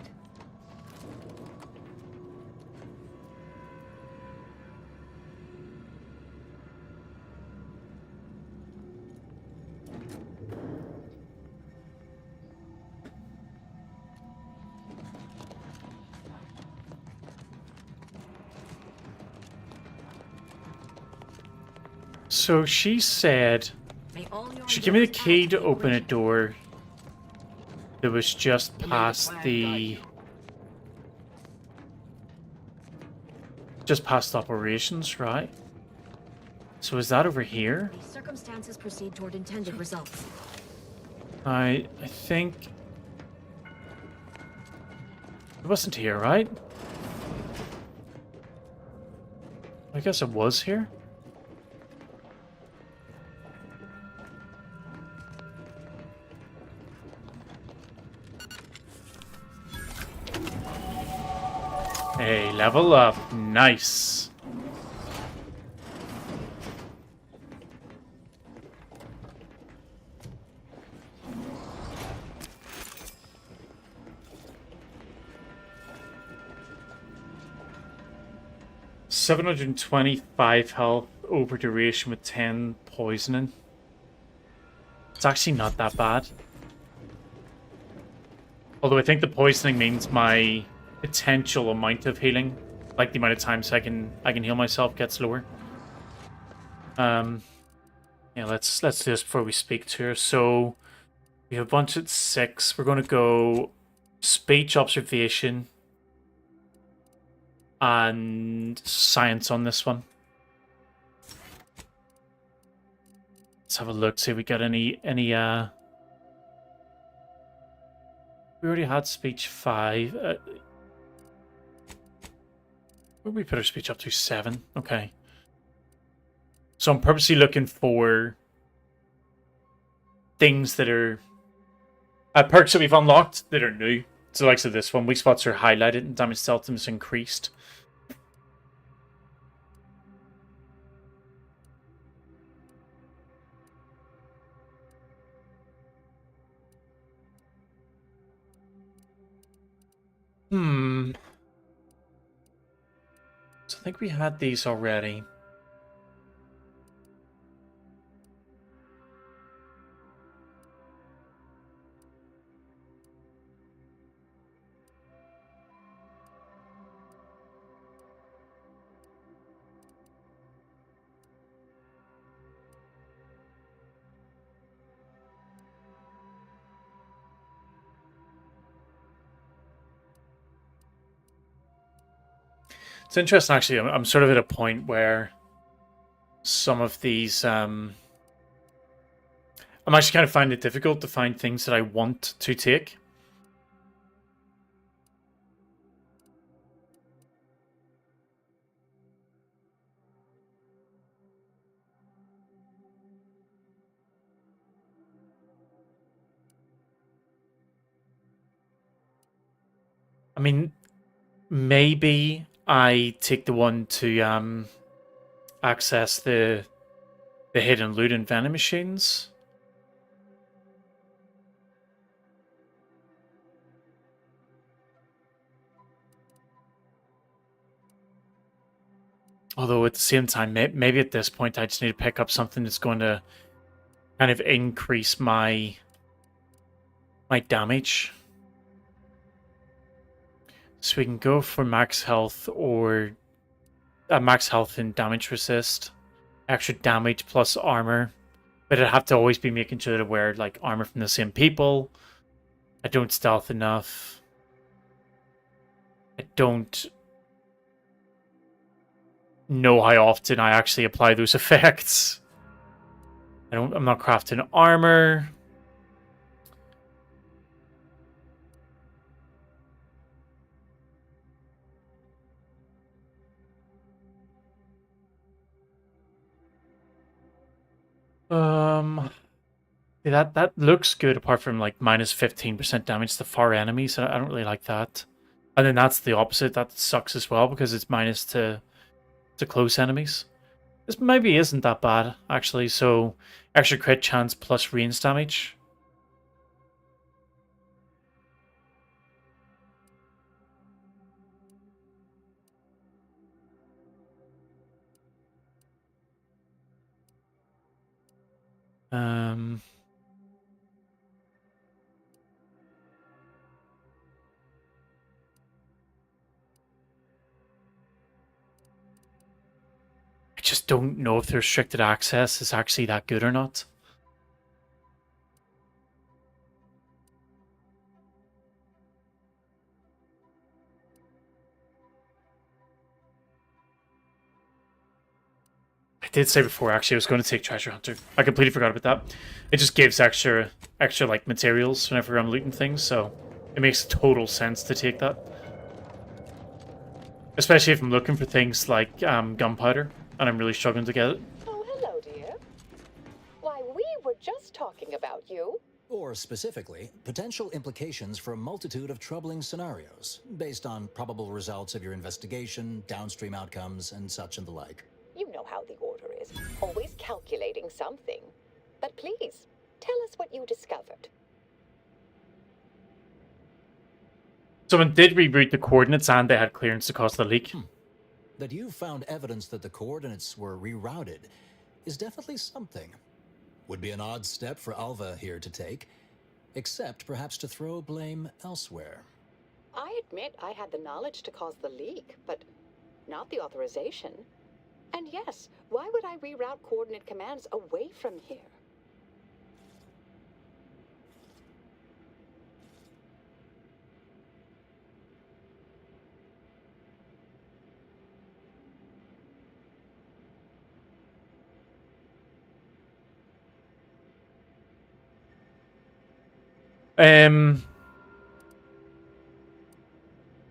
So she said she gave me the key to open a door that was just past the operations, right? So is that over here? Circumstances proceed toward intended results. I think it wasn't here, right? I guess it was here. Hey, level up. Nice. $725 health over duration with 10 poisoning. It's actually not that bad. Although I think the poisoning means my potential amount of healing, like the amount of times I can heal myself, gets lower. Yeah, let's do this before we speak to her. So we have a bunch at 6. We're going to go speech, observation, and science on this one. Let's have a look, see if we got any we already had speech 5. Where did we put our speech up to? 7. Okay. So I'm purposely looking for things that are perks that we've unlocked that are new. So like this one, weak spots are highlighted and damage dealt is increased. So I think we had these already. It's interesting, actually. I'm sort of at a point where some of these... I'm actually kind of finding it difficult to find things that I want to take. I mean, maybe I take the one to access the hidden loot and vending machines. Although at the same time, maybe at this point I just need to pick up something that's going to kind of increase my damage. So we can go for max health or max health and damage resist. Extra damage plus armor. But I'd have to always be making sure that I wear like armor from the same people. I don't stealth enough. I don't know how often I actually apply those effects. I'm not crafting armor. That looks good apart from like minus 15% damage to far enemies. I don't really like that. And then that's the opposite. That sucks as well because it's minus to close enemies. This maybe isn't that bad, actually. So extra crit chance plus range damage. I just don't know if the restricted access is actually that good or not. I did say before, actually, I was going to take Treasure Hunter. I completely forgot about that. It just gives extra like materials whenever I'm looting things, so it makes total sense to take that. Especially if I'm looking for things like gunpowder, and I'm really struggling to get it. Oh, hello, dear. Why, we were just talking about you. Or specifically, potential implications for a multitude of troubling scenarios, based on probable results of your investigation, downstream outcomes, and such and the like. You know how the Order is, always calculating something. But please, tell us what you discovered. Someone did reroute the coordinates and they had clearance to cause the leak. That you found evidence that the coordinates were rerouted is definitely something. Would be an odd step for Alva here to take, except perhaps to throw blame elsewhere. I admit I had the knowledge to cause the leak, but not the authorization. And yes, why would I reroute coordinate commands away from here?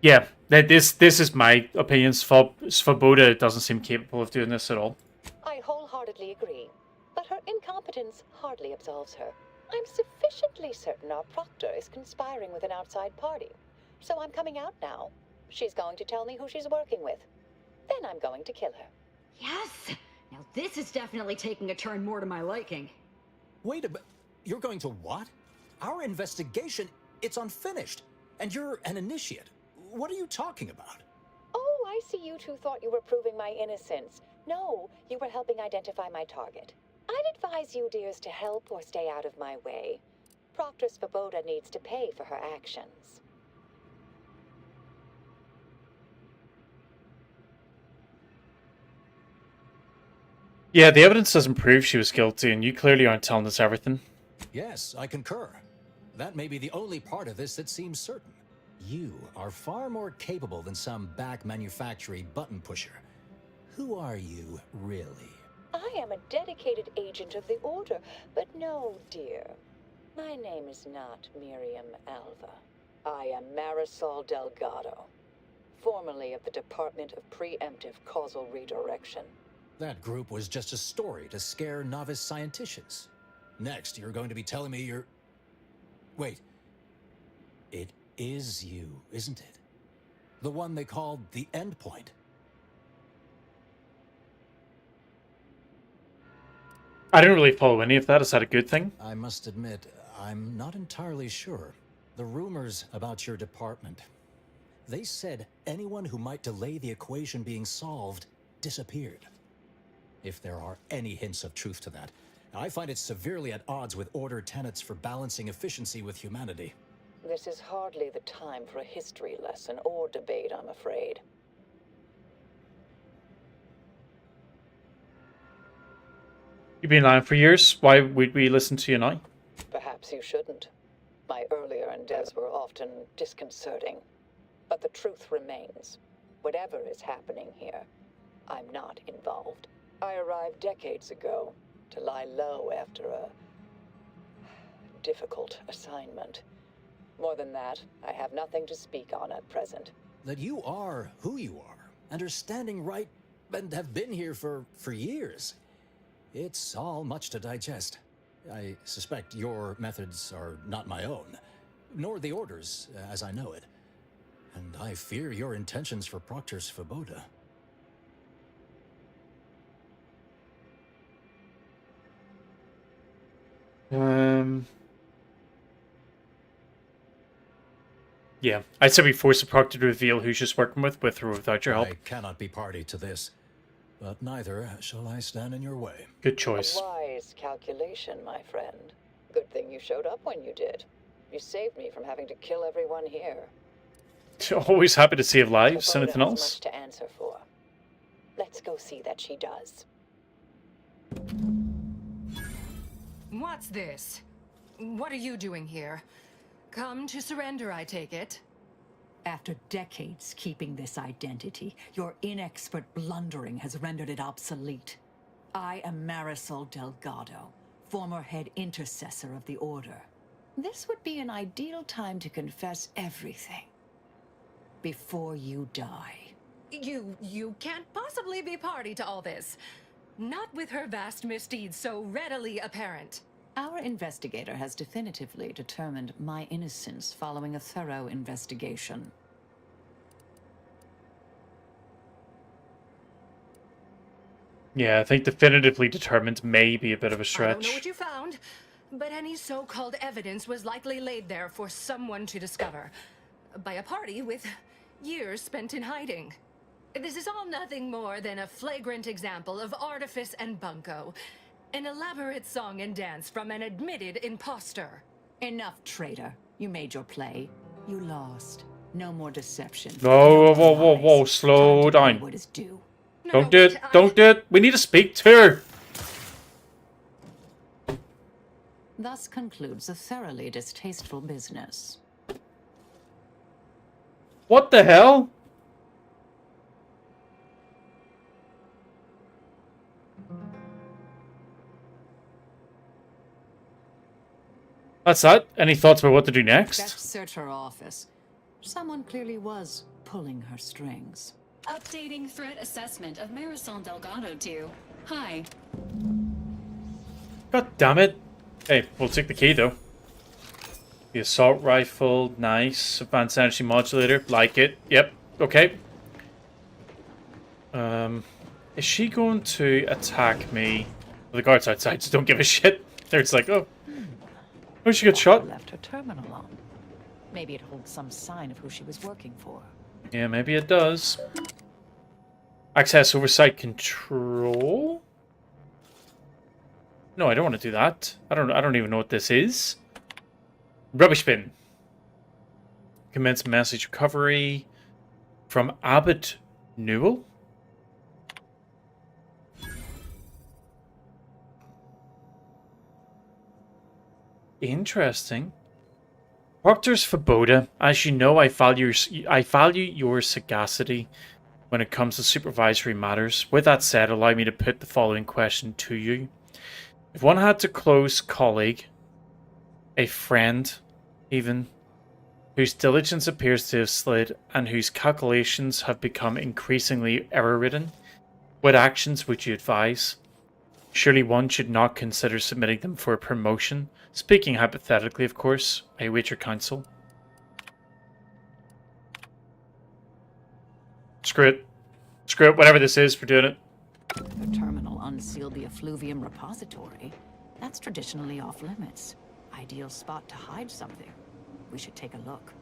Yeah, this is my opinion. Svoboda doesn't seem capable of doing this at all. I wholeheartedly agree, but her incompetence hardly absolves her. I'm sufficiently certain our proctor is conspiring with an outside party, so I'm coming out now. She's going to tell me who she's working with. Then I'm going to kill her. Yes! Now this is definitely taking a turn more to my liking. Wait a minute. You're going to what? Our investigation, it's unfinished. And you're an initiate. What are you talking about? Oh, I see you two thought you were proving my innocence. No, you were helping identify my target. I'd advise you dears to help or stay out of my way. Proctor Svoboda needs to pay for her actions. Yeah, the evidence doesn't prove she was guilty, and you clearly aren't telling us everything. Yes, I concur. That may be the only part of this that seems certain. You are far more capable than some back manufacturing button pusher. Who are you, really? I am a dedicated agent of the Order, but no, dear. My name is not Miriam Alva. I am Marisol Delgado, formerly of the Department of Preemptive Causal Redirection. That group was just a story to scare novice scienticians. Next, you're going to be telling me you're... Wait. It is you, isn't it? The one they called the Endpoint. I didn't really follow any of that. Is that a good thing? I must admit, I'm not entirely sure. The rumors about your department. They said anyone who might delay the equation being solved disappeared. If there are any hints of truth to that, I find it severely at odds with Order tenets for balancing efficiency with humanity. This is hardly the time for a history lesson or debate, I'm afraid. You've been lying for years. Why would we listen to you now? Perhaps you shouldn't. My earlier endeavors were often disconcerting. But the truth remains. Whatever is happening here, I'm not involved. I arrived decades ago to lie low after a difficult assignment. More than that, I have nothing to speak on at present. That you are who you are, and are standing right, and have been here for years. It's all much to digest. I suspect your methods are not my own, nor the Order's, as I know it. And I fear your intentions for Proctor Svoboda. Yeah, I'd say we force the Proctor to reveal who she's working with or without your help. I cannot be party to this, but neither shall I stand in your way. Good choice. A wise calculation, my friend. Good thing you showed up when you did. You saved me from having to kill everyone here. Always happy to save lives. Svoboda Anything has else? much to answer for. Let's go see that she does. What's this? What are you doing here? Come to surrender, I take it? After decades keeping this identity, your inexpert blundering has rendered it obsolete. I am Marisol Delgado, former head intercessor of the Order. This would be an ideal time to confess everything. Before you die. You can't possibly be party to all this. Not with her vast misdeeds so readily apparent. Our investigator has definitively determined my innocence following a thorough investigation. Yeah, I think definitively determined may be a bit of a I stretch. don't know what you found, but any so-called evidence was likely laid there for someone to discover. By a party with years spent in hiding. This is all nothing more than a flagrant example of artifice and bunco. An elaborate song and dance from an admitted imposter. Enough, traitor. You made your play. You lost. No more deception. Whoa, whoa, whoa, whoa, slow down. What is due. Don't do it, don't do it. We need to speak to her. Thus concludes a thoroughly distasteful business. What the hell? That's that. Any thoughts about what to do next? Best search her office. Someone clearly was pulling her strings. Updating threat assessment of Marisol Delgado to hi. God damn it. Hey, we'll take the key though. The assault rifle, nice. Advanced energy modulator, like it. Yep, okay. Is she going to attack me? Well, the guards outside just don't give a shit. They're just like, oh. Oh, she got shot. Left her terminal on. Maybe it holds some sign of who she was working for. Yeah, maybe it does. Access oversight control. No, I don't want to do that. I don't even know what this is. Rubbish bin. Commence message recovery from Abbott Newell. Interesting. Proctor's Foboda, as you know, I value your sagacity when it comes to supervisory matters. With that said, allow me to put the following question to you. If one had a close colleague, a friend even, whose diligence appears to have slid and whose calculations have become increasingly error-ridden, what actions would you advise? Surely one should not consider submitting them for a promotion. Speaking hypothetically, of course. I await your counsel. Screw it. Screw it, whatever this is, we're doing it. The terminal unsealed the effluvium repository. That's traditionally off limits. Ideal spot to hide something. We should take a look.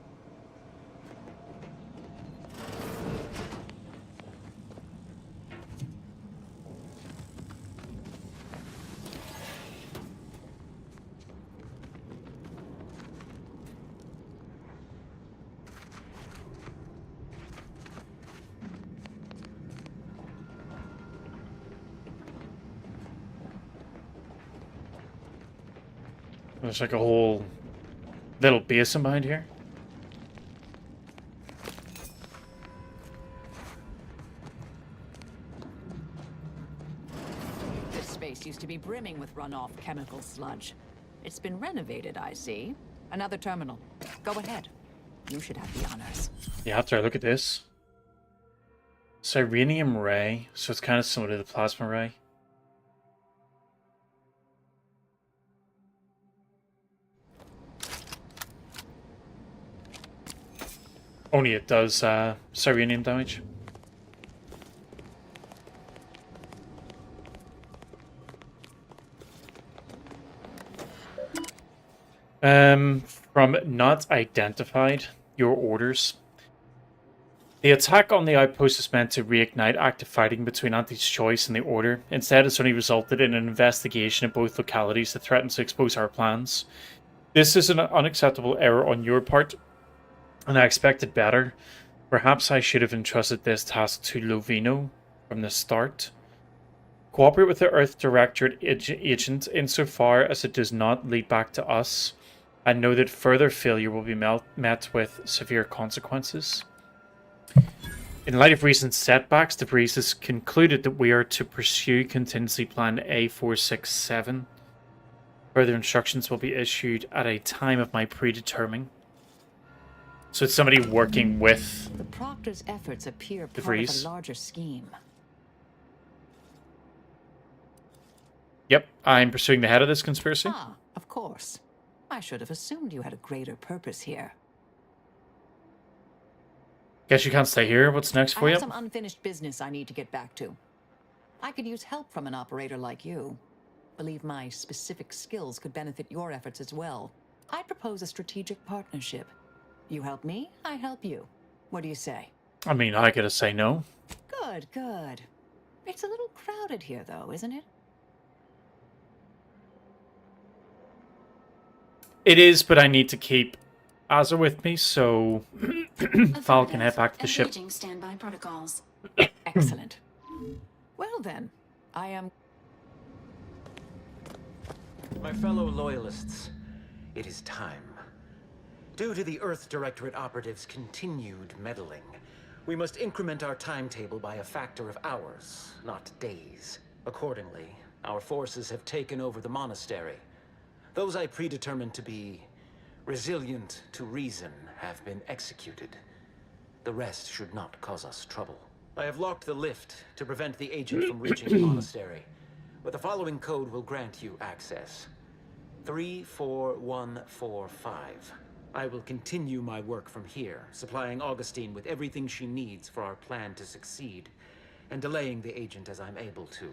There's like a whole little basin behind here. This space used to be brimming with runoff chemical sludge. It's been renovated, I see. Another terminal. Go ahead. You should have the honors. Yeah, after look at this. Sirenium ray, so it's kind of similar to the plasma ray. Only it does Sirenium damage. From not identified, your orders. The attack on the outpost is meant to reignite active fighting between Anti-Choice and the Order. Instead, it's only resulted in an investigation in both localities that threatens to expose our plans. This is an unacceptable error on your part, and I expected better. Perhaps I should have entrusted this task to Lovino from the start. Cooperate with the Earth Directorate agent insofar as it does not lead back to us, and know that further failure will be met with severe consequences. In light of recent setbacks, the Breeze has concluded that we are to pursue contingency plan A467. Further instructions will be issued at a time of my predetermining. So it's somebody working with the Proctor's efforts appear the part Breeze. of a larger scheme. Yep, I'm pursuing the head of this conspiracy. Ah, course. I should have assumed you had a greater purpose here. Guess you can't stay here. What's next for I you? have some unfinished business I need to get back to. I could use help from an operator like you. Believe my specific skills could benefit your efforts as well. I propose a strategic partnership. You help me, I help you. What do you say? I mean, I gotta say no. Good, good. It's a little crowded here, though, isn't it? It is, but I need to keep Azza with me, so Val can head back to the ship. Engaging standby protocols. Excellent. Well then, I am... My fellow loyalists, it is time. Due to the Earth Directorate operatives' continued meddling, we must increment our timetable by a factor of hours, not days. Accordingly, our forces have taken over the monastery. Those I predetermined to be resilient to reason have been executed. The rest should not cause us trouble. I have locked the lift to prevent the agent from reaching the monastery, but the following code will grant you access. 34145. I will continue my work from here, supplying Augustine with everything she needs for our plan to succeed, and delaying the agent as I'm able to.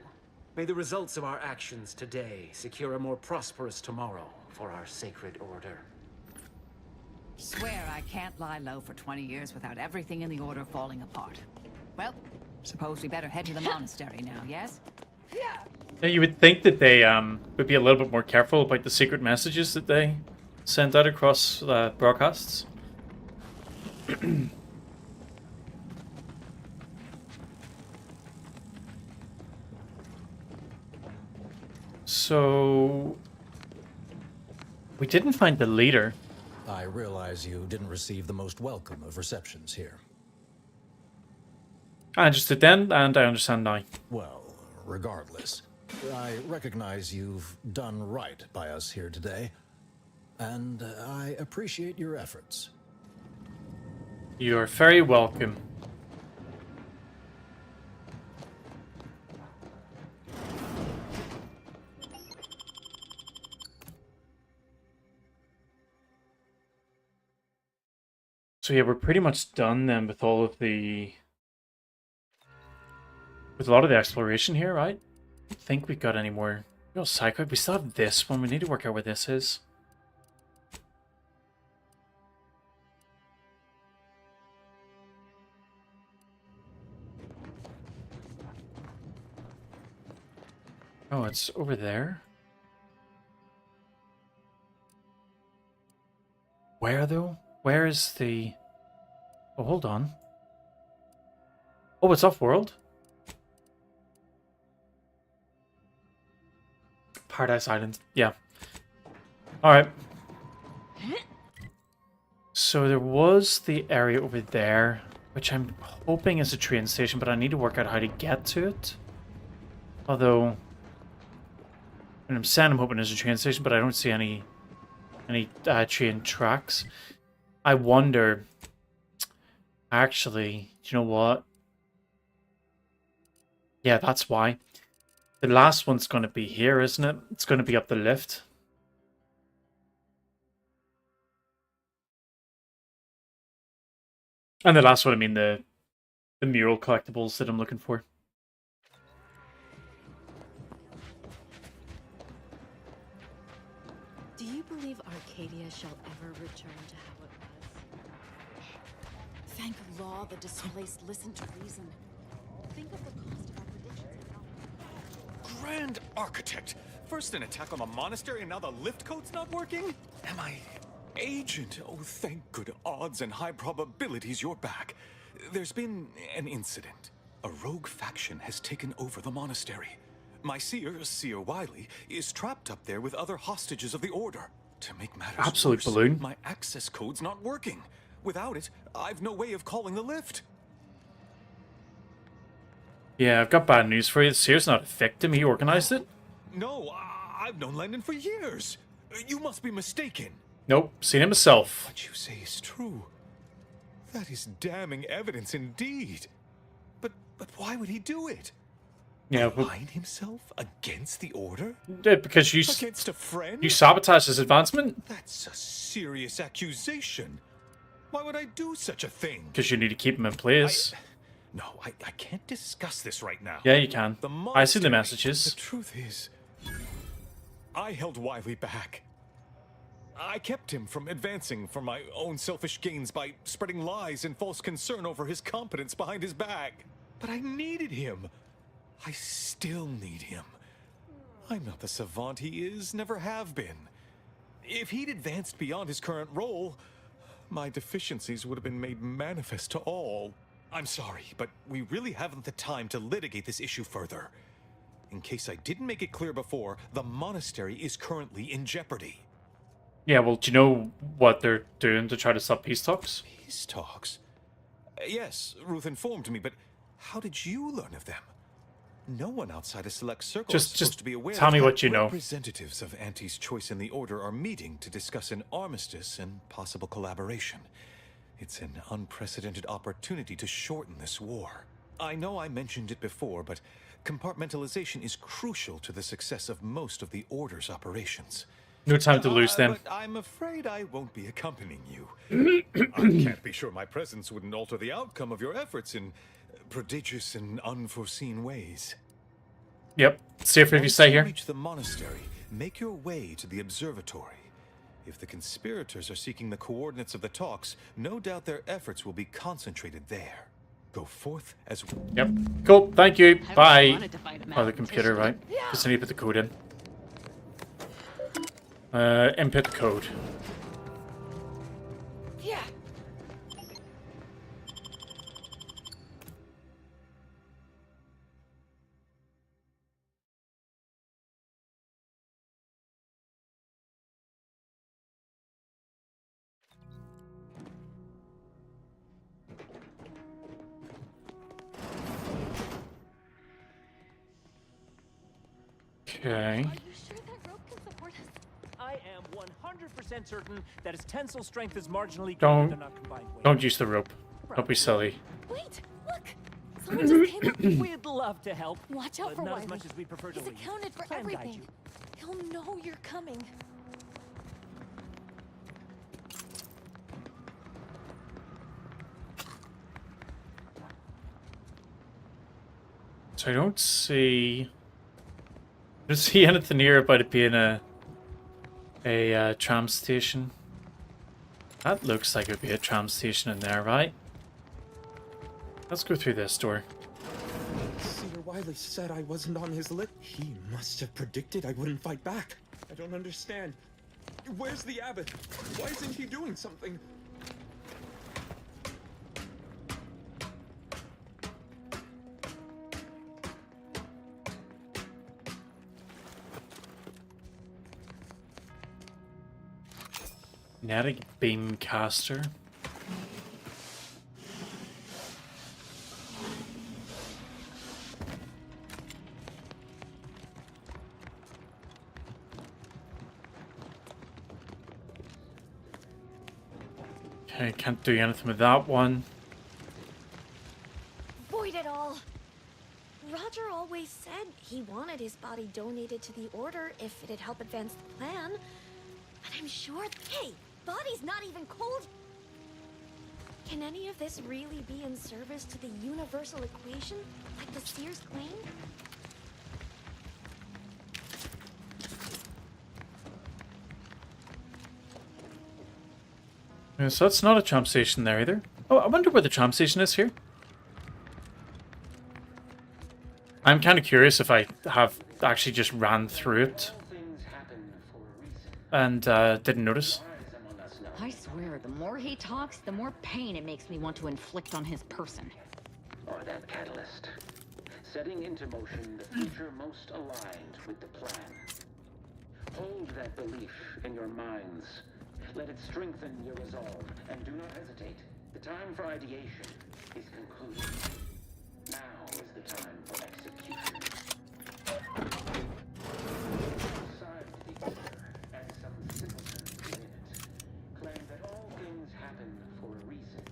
May the results of our actions today secure a more prosperous tomorrow for our sacred order. Swear I can't lie low for 20 years without everything in the order falling apart. Well, suppose we better head to the monastery now, yes? Now, you would think that they would be a little bit more careful about the secret messages that they send out across broadcasts. So we didn't find the leader. I realize you didn't receive the most welcome of receptions here. I understood then, and I understand now. Well, regardless, I recognize you've done right by us here today, and I appreciate your efforts. You're very welcome. So yeah, we're pretty much done then with all of the... with a lot of the exploration here, right? I don't think we've got any more... No, Psycho. We still have this one. We need to work out where this is. Oh, it's over there? Where, though? Where is the... Oh, hold on. Oh, it's off-world? Paradise Island. Yeah. Alright. So there was the area over there, which I'm hoping is a train station, but I need to work out how to get to it. Although... And I'm saying I'm hoping there's a train station, but I don't see any train tracks. I wonder... Actually, do you know what? Yeah, that's why. The last one's going to be here, isn't it? It's going to be up the lift. And the last one, I mean the mural collectibles that I'm looking for. Do you believe Arcadia shall ever return to how it was? Thank law the displaced listen to reason. Think of the cost of our predictions. Grand Architect! First an attack on the monastery and now the lift code's not working? Am I... Agent? Oh, thank good odds and high probabilities you're back. There's been an incident. A rogue faction has taken over the monastery. My seer Wiley, is trapped up there with other hostages of the Order. To make matters Absolute worse, balloon. my access code's not working. Without it, I've no way of calling the lift. Yeah, I've got bad news for you. Seer's not a victim. He organized it. No, I've known Landon for years. You must be mistaken. Nope, seen him myself. What you say is true. That is damning evidence indeed. But why would he do it? Yeah, align himself against the Order? Because against a friend? You sabotage his advancement? That's a serious accusation. Why would I do such a thing? Because you need to keep him in place. No, I can't discuss this right now. Yeah, you can. I see the monastery- messages. The truth is, I held Wiley back. I kept him from advancing for my own selfish gains by spreading lies and false concern over his competence behind his back. But I needed him. I still need him. I'm not the savant he is, never have been. If he'd advanced beyond his current role, my deficiencies would have been made manifest to all. I'm sorry, but we really haven't the time to litigate this issue further. In case I didn't make it clear before, the monastery is currently in jeopardy. Yeah, well, do you know what they're doing to try to stop peace talks? Peace talks? Yes, Ruth informed me, but how did you learn of them? No one outside a select circle is supposed to be aware. Tell me of what you know. Representatives of Auntie's Choice and the Order are meeting to discuss an armistice and possible collaboration. It's an unprecedented opportunity to shorten this war. I know I mentioned it before, but compartmentalization is crucial to the success of most of the Order's operations. No time to lose them. But I'm afraid I won't be accompanying you. I can't be sure my presence wouldn't alter the outcome of your efforts in prodigious and unforeseen ways. Yep. Safer if you stay here. Reach the monastery. Make your way to the observatory. If the conspirators are seeking the coordinates of the talks, no doubt their efforts will be concentrated there. Go forth as... Yep. Cool. Thank you. Bye. Oh, the computer, right? Just need to put the code in. Input the code. Yeah. Okay. I am 100% certain that his tensile strength is marginally greater than our combined weight. Don't use the rope. Don't be silly. Wait, look! Someone just came up. We'd love to help. Watch out but for not Wiley. as much as we prefer to He's leave. accounted for Plan guide everything. you. He'll know you're coming. So I don't see anything here about it being a tram station. That looks like it would be a tram station in there, right? Let's go through this door. Senator Wiley said I wasn't on his list. He must have predicted I wouldn't fight back. I don't understand. Where's the abbot? Why isn't he doing something? Kinetic beam caster. Okay, can't do anything with that one. Void it all. Roger always said he wanted his body donated to the Order if it'd help advance the plan. But I'm sure... Hey, body's not even cold. Can any of this really be in service to the universal equation, like the Seers claim? Yeah, so that's not a tram station there either. Oh, I wonder where the tram station is here. I'm kind of curious if I have actually just ran through it and didn't notice. I swear, the more he talks, the more pain it makes me want to inflict on his person. Or that catalyst, setting into motion the future most aligned with the plan. Hold that belief in your minds. Let it strengthen your resolve, and do not hesitate. The time for ideation is concluded. Now is the time for execution. Outside the Order, and some simpletons within it, claim that all things happen for a reason.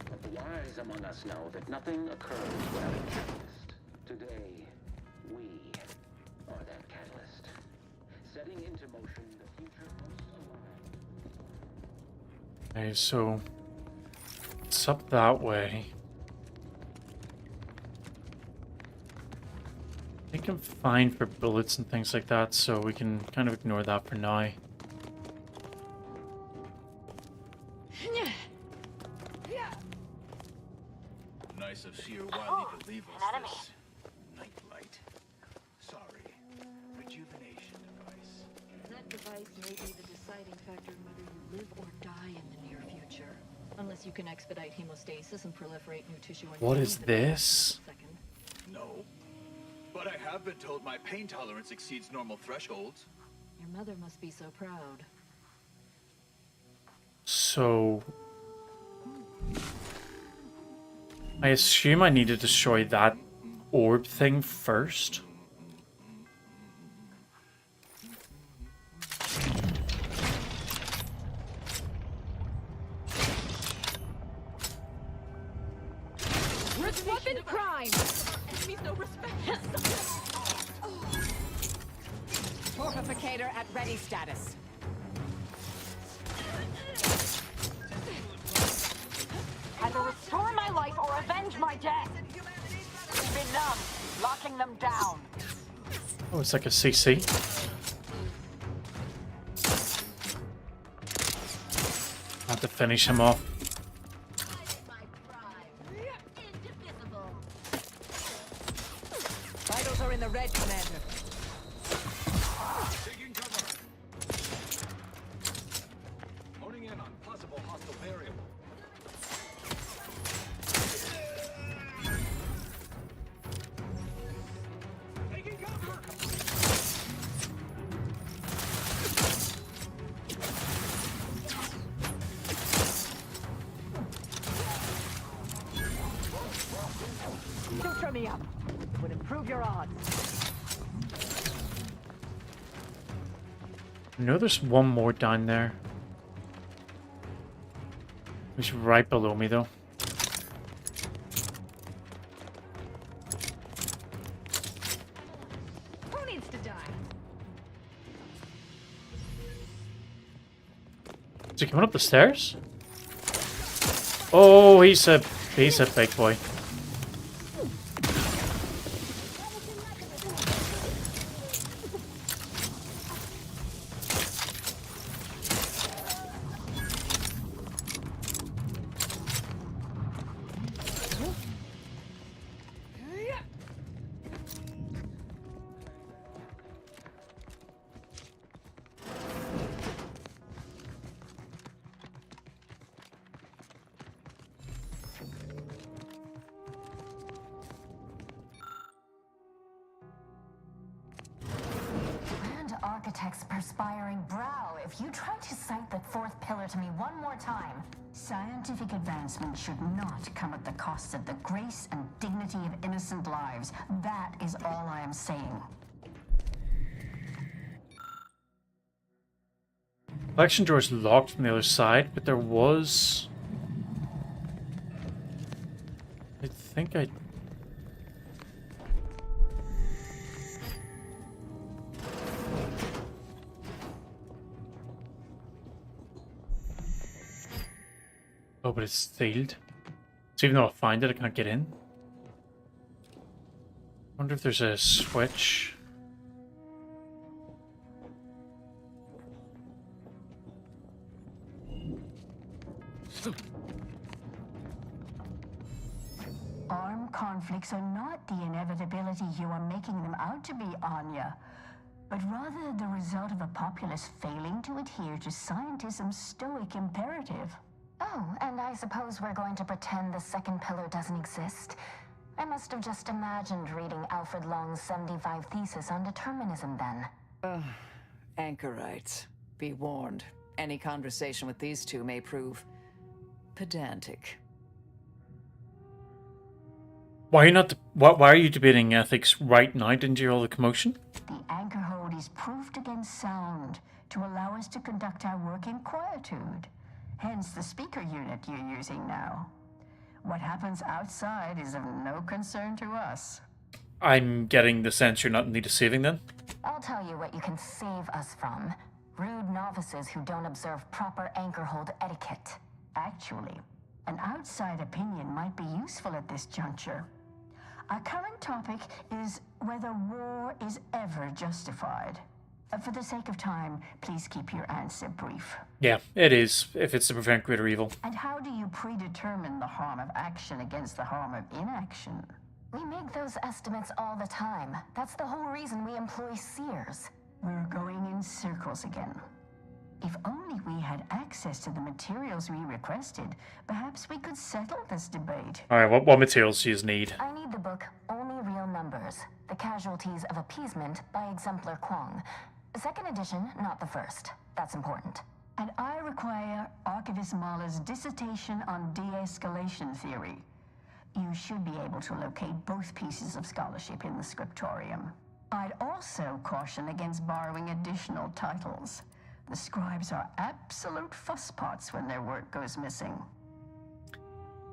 But the wise among us know that nothing occurs without a catalyst. Today, Okay, so it's up that way. I think I'm fine for bullets and things like that, so we can kind of ignore that for now. Nice of Seer Wiley to leave us this nightlight. Sorry. Rejuvenation device. That device may be the deciding factor in whether you live or die in the near future. Unless you can expedite hemostasis and proliferate new tissue. What is this? No. But I have been told my pain tolerance exceeds normal thresholds. Your mother must be so proud. So I assume I need to destroy that orb thing first. Rich weapon prime! Enemies no respect. Fortificator at ready status. Either restore my life or avenge my death. Be numb, locking them down. Oh, it's like a CC. I have to finish him off. Vitals are in the red, Commander. Taking cover. Honing in on possible hostile variable. Taking cover. Filter me up. Would improve your odds. I know there's one more down there. He's right below me though. Who needs to die? Is he coming up the stairs? Oh, he's a big boy. Architect's perspiring brow, if you try to cite the fourth pillar to me one more time. Scientific advancement should not come at the cost of the grace and dignity of innocent lives. That is all I am saying. Collection door is locked from the other side, but there was... I think I... Oh, but it's sealed. So even though I find it, I can't get in. I wonder if there's a switch. Armed conflicts are not the inevitability you are making them out to be, Anya, but rather the result of a populace failing to adhere to scientism's stoic imperative. Oh, and I suppose we're going to pretend the second pillar doesn't exist. I must have just imagined reading Alfred Long's 75 thesis on determinism then. Anchorites, be warned. Any conversation with these two may prove pedantic. Why are you not? Why are you debating ethics right now? Didn't you hear all the commotion? The anchor hold is proofed against sound to allow us to conduct our work in quietude. Hence the speaker unit you're using now. What happens outside is of no concern to us. I'm getting the sense you're not in need of saving then. I'll tell you what you can save us from. Rude novices who don't observe proper anchor hold etiquette. Actually, an outside opinion might be useful at this juncture. Our current topic is whether war is ever justified. For the sake of time, please keep your answer brief. Yeah, it is, if it's to prevent greater evil. And how do you predetermine the harm of action against the harm of inaction? We make those estimates all the time. That's the whole reason we employ seers. We're going in circles again. If only we had access to the materials we requested, perhaps we could settle this debate. Alright, what materials do you need? I need the book Only Real Numbers, The Casualties of Appeasement by Exemplar Kwong. Second edition, not the first. That's important. And I require Archivist Mahler's dissertation on de-escalation theory. You should be able to locate both pieces of scholarship in the scriptorium. I'd also caution against borrowing additional titles. The scribes are absolute fusspots when their work goes missing.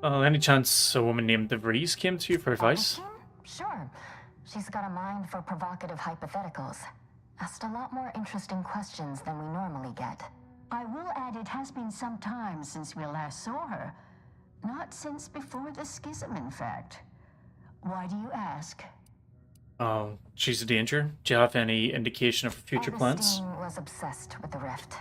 Any chance a woman named DeVries came to you for advice? Sure. She's got a mind for provocative hypotheticals. Asked a lot more interesting questions than we normally get. I will add it has been some time since we last saw her. Not since before the schism, in fact. Why do you ask? Oh, she's a danger. Do you have any indication of her future plans? Augustine was obsessed with the rift.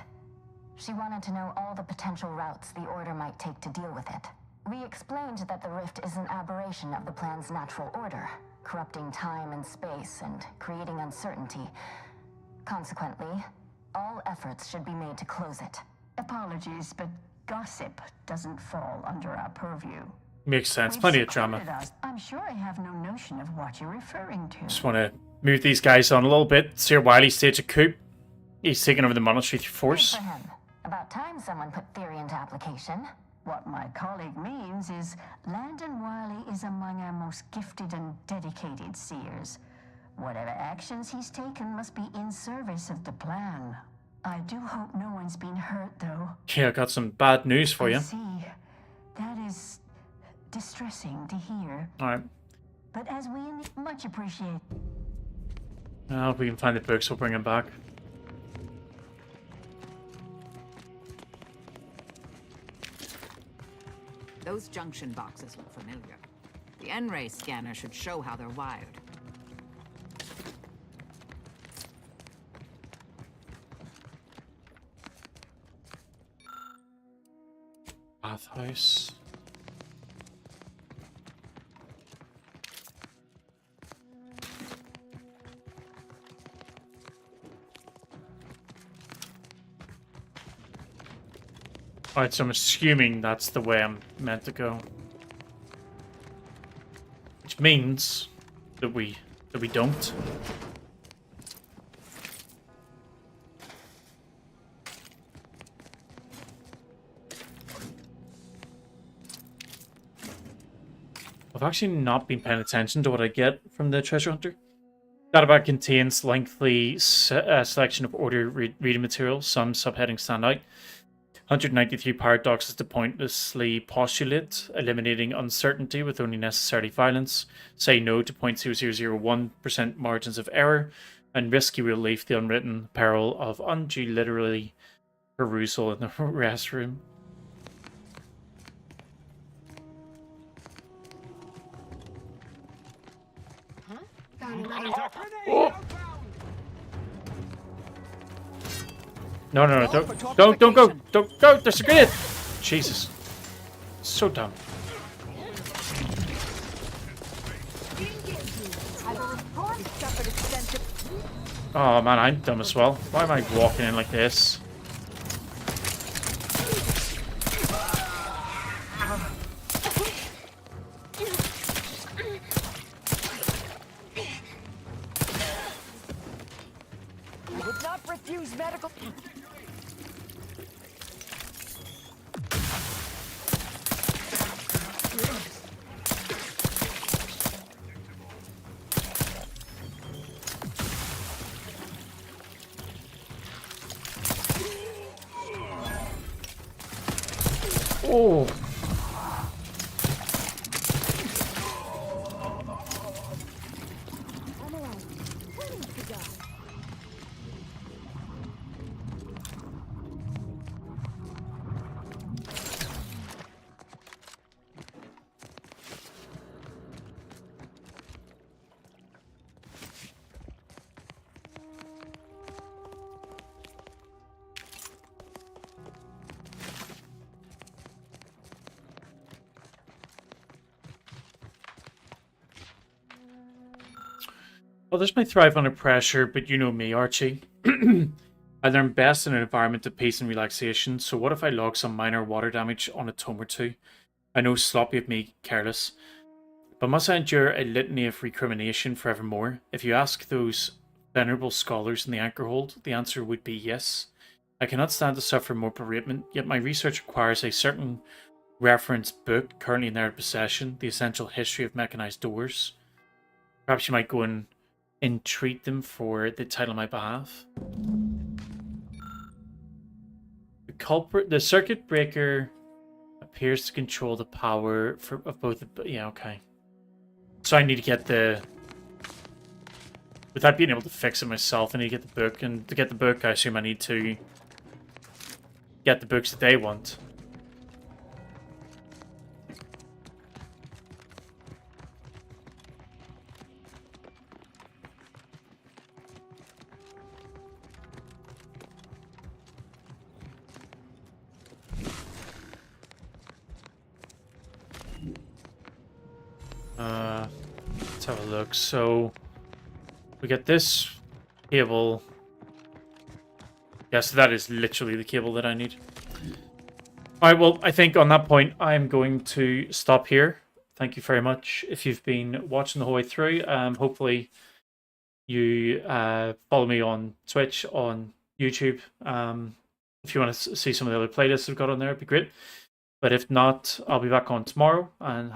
She wanted to know all the potential routes the Order might take to deal with it. We explained that the rift is an aberration of the plan's natural order, corrupting time and space and creating uncertainty. Consequently, all efforts should be made to close it. Apologies, but gossip doesn't fall under our purview. Makes sense. Plenty of drama. I'm sure I have no notion of what you're referring to. Just want to move these guys on a little bit. Sir Wiley staged a coup. He's taking over the monastery through force. Good for him. About time someone put theory into application. What my colleague means is Landon Wiley is among our most gifted and dedicated seers. Whatever actions he's taken must be in service of the plan. I do hope no one's been hurt, though. Yeah, I got some bad news for you. I see. That is distressing to hear. Alright. But as we much appreciate. Well, if we can find the books, we'll bring them back. Those junction boxes look familiar. The N-ray scanner should show how they're wired. Bathhouse. Alright, so I'm assuming that's the way I'm meant to go. Which means that we don't. I've actually not been paying attention to what I get from the treasure hunter. Databag contains lengthy selection of order reading materials. Some subheadings stand out. 193 paradoxes to pointlessly postulate, eliminating uncertainty with only necessary violence, say no to 0.0001% margins of error, and risky relief the unwritten peril of undue literally perusal in the restroom. Oh. No, don't go, don't go, there's a grenade! Jesus. So dumb. Oh man, I'm dumb as well. Why am I walking in like this? I would not refuse medical. Oh. Others may thrive under pressure, but you know me, Archie. I learn best in an environment of peace and relaxation, so what if I log some minor water damage on a tome or two? I know, sloppy of me, careless. But must I endure a litany of recrimination forevermore? If you ask those venerable scholars in the anchor hold, the answer would be yes. I cannot stand to suffer more beratement, yet my research requires a certain reference book currently in their possession, The Essential History of Mechanized Doors. Perhaps you might go and entreat them for the title on my behalf. The circuit breaker appears to control the power of both. Yeah, okay. So I need to get the. Without being able to fix it myself, I need to get the book, and to get the book, I assume I need to get the books that they want. Let's have a look. So we get this cable. Yes, that is literally the cable that I need. Alright, well, I think on that point, I'm going to stop here. Thank you very much if you've been watching the whole way through. Hopefully you follow me on Twitch, on YouTube. If you want to see some of the other playlists I've got on there, it'd be great. But if not, I'll be back on tomorrow and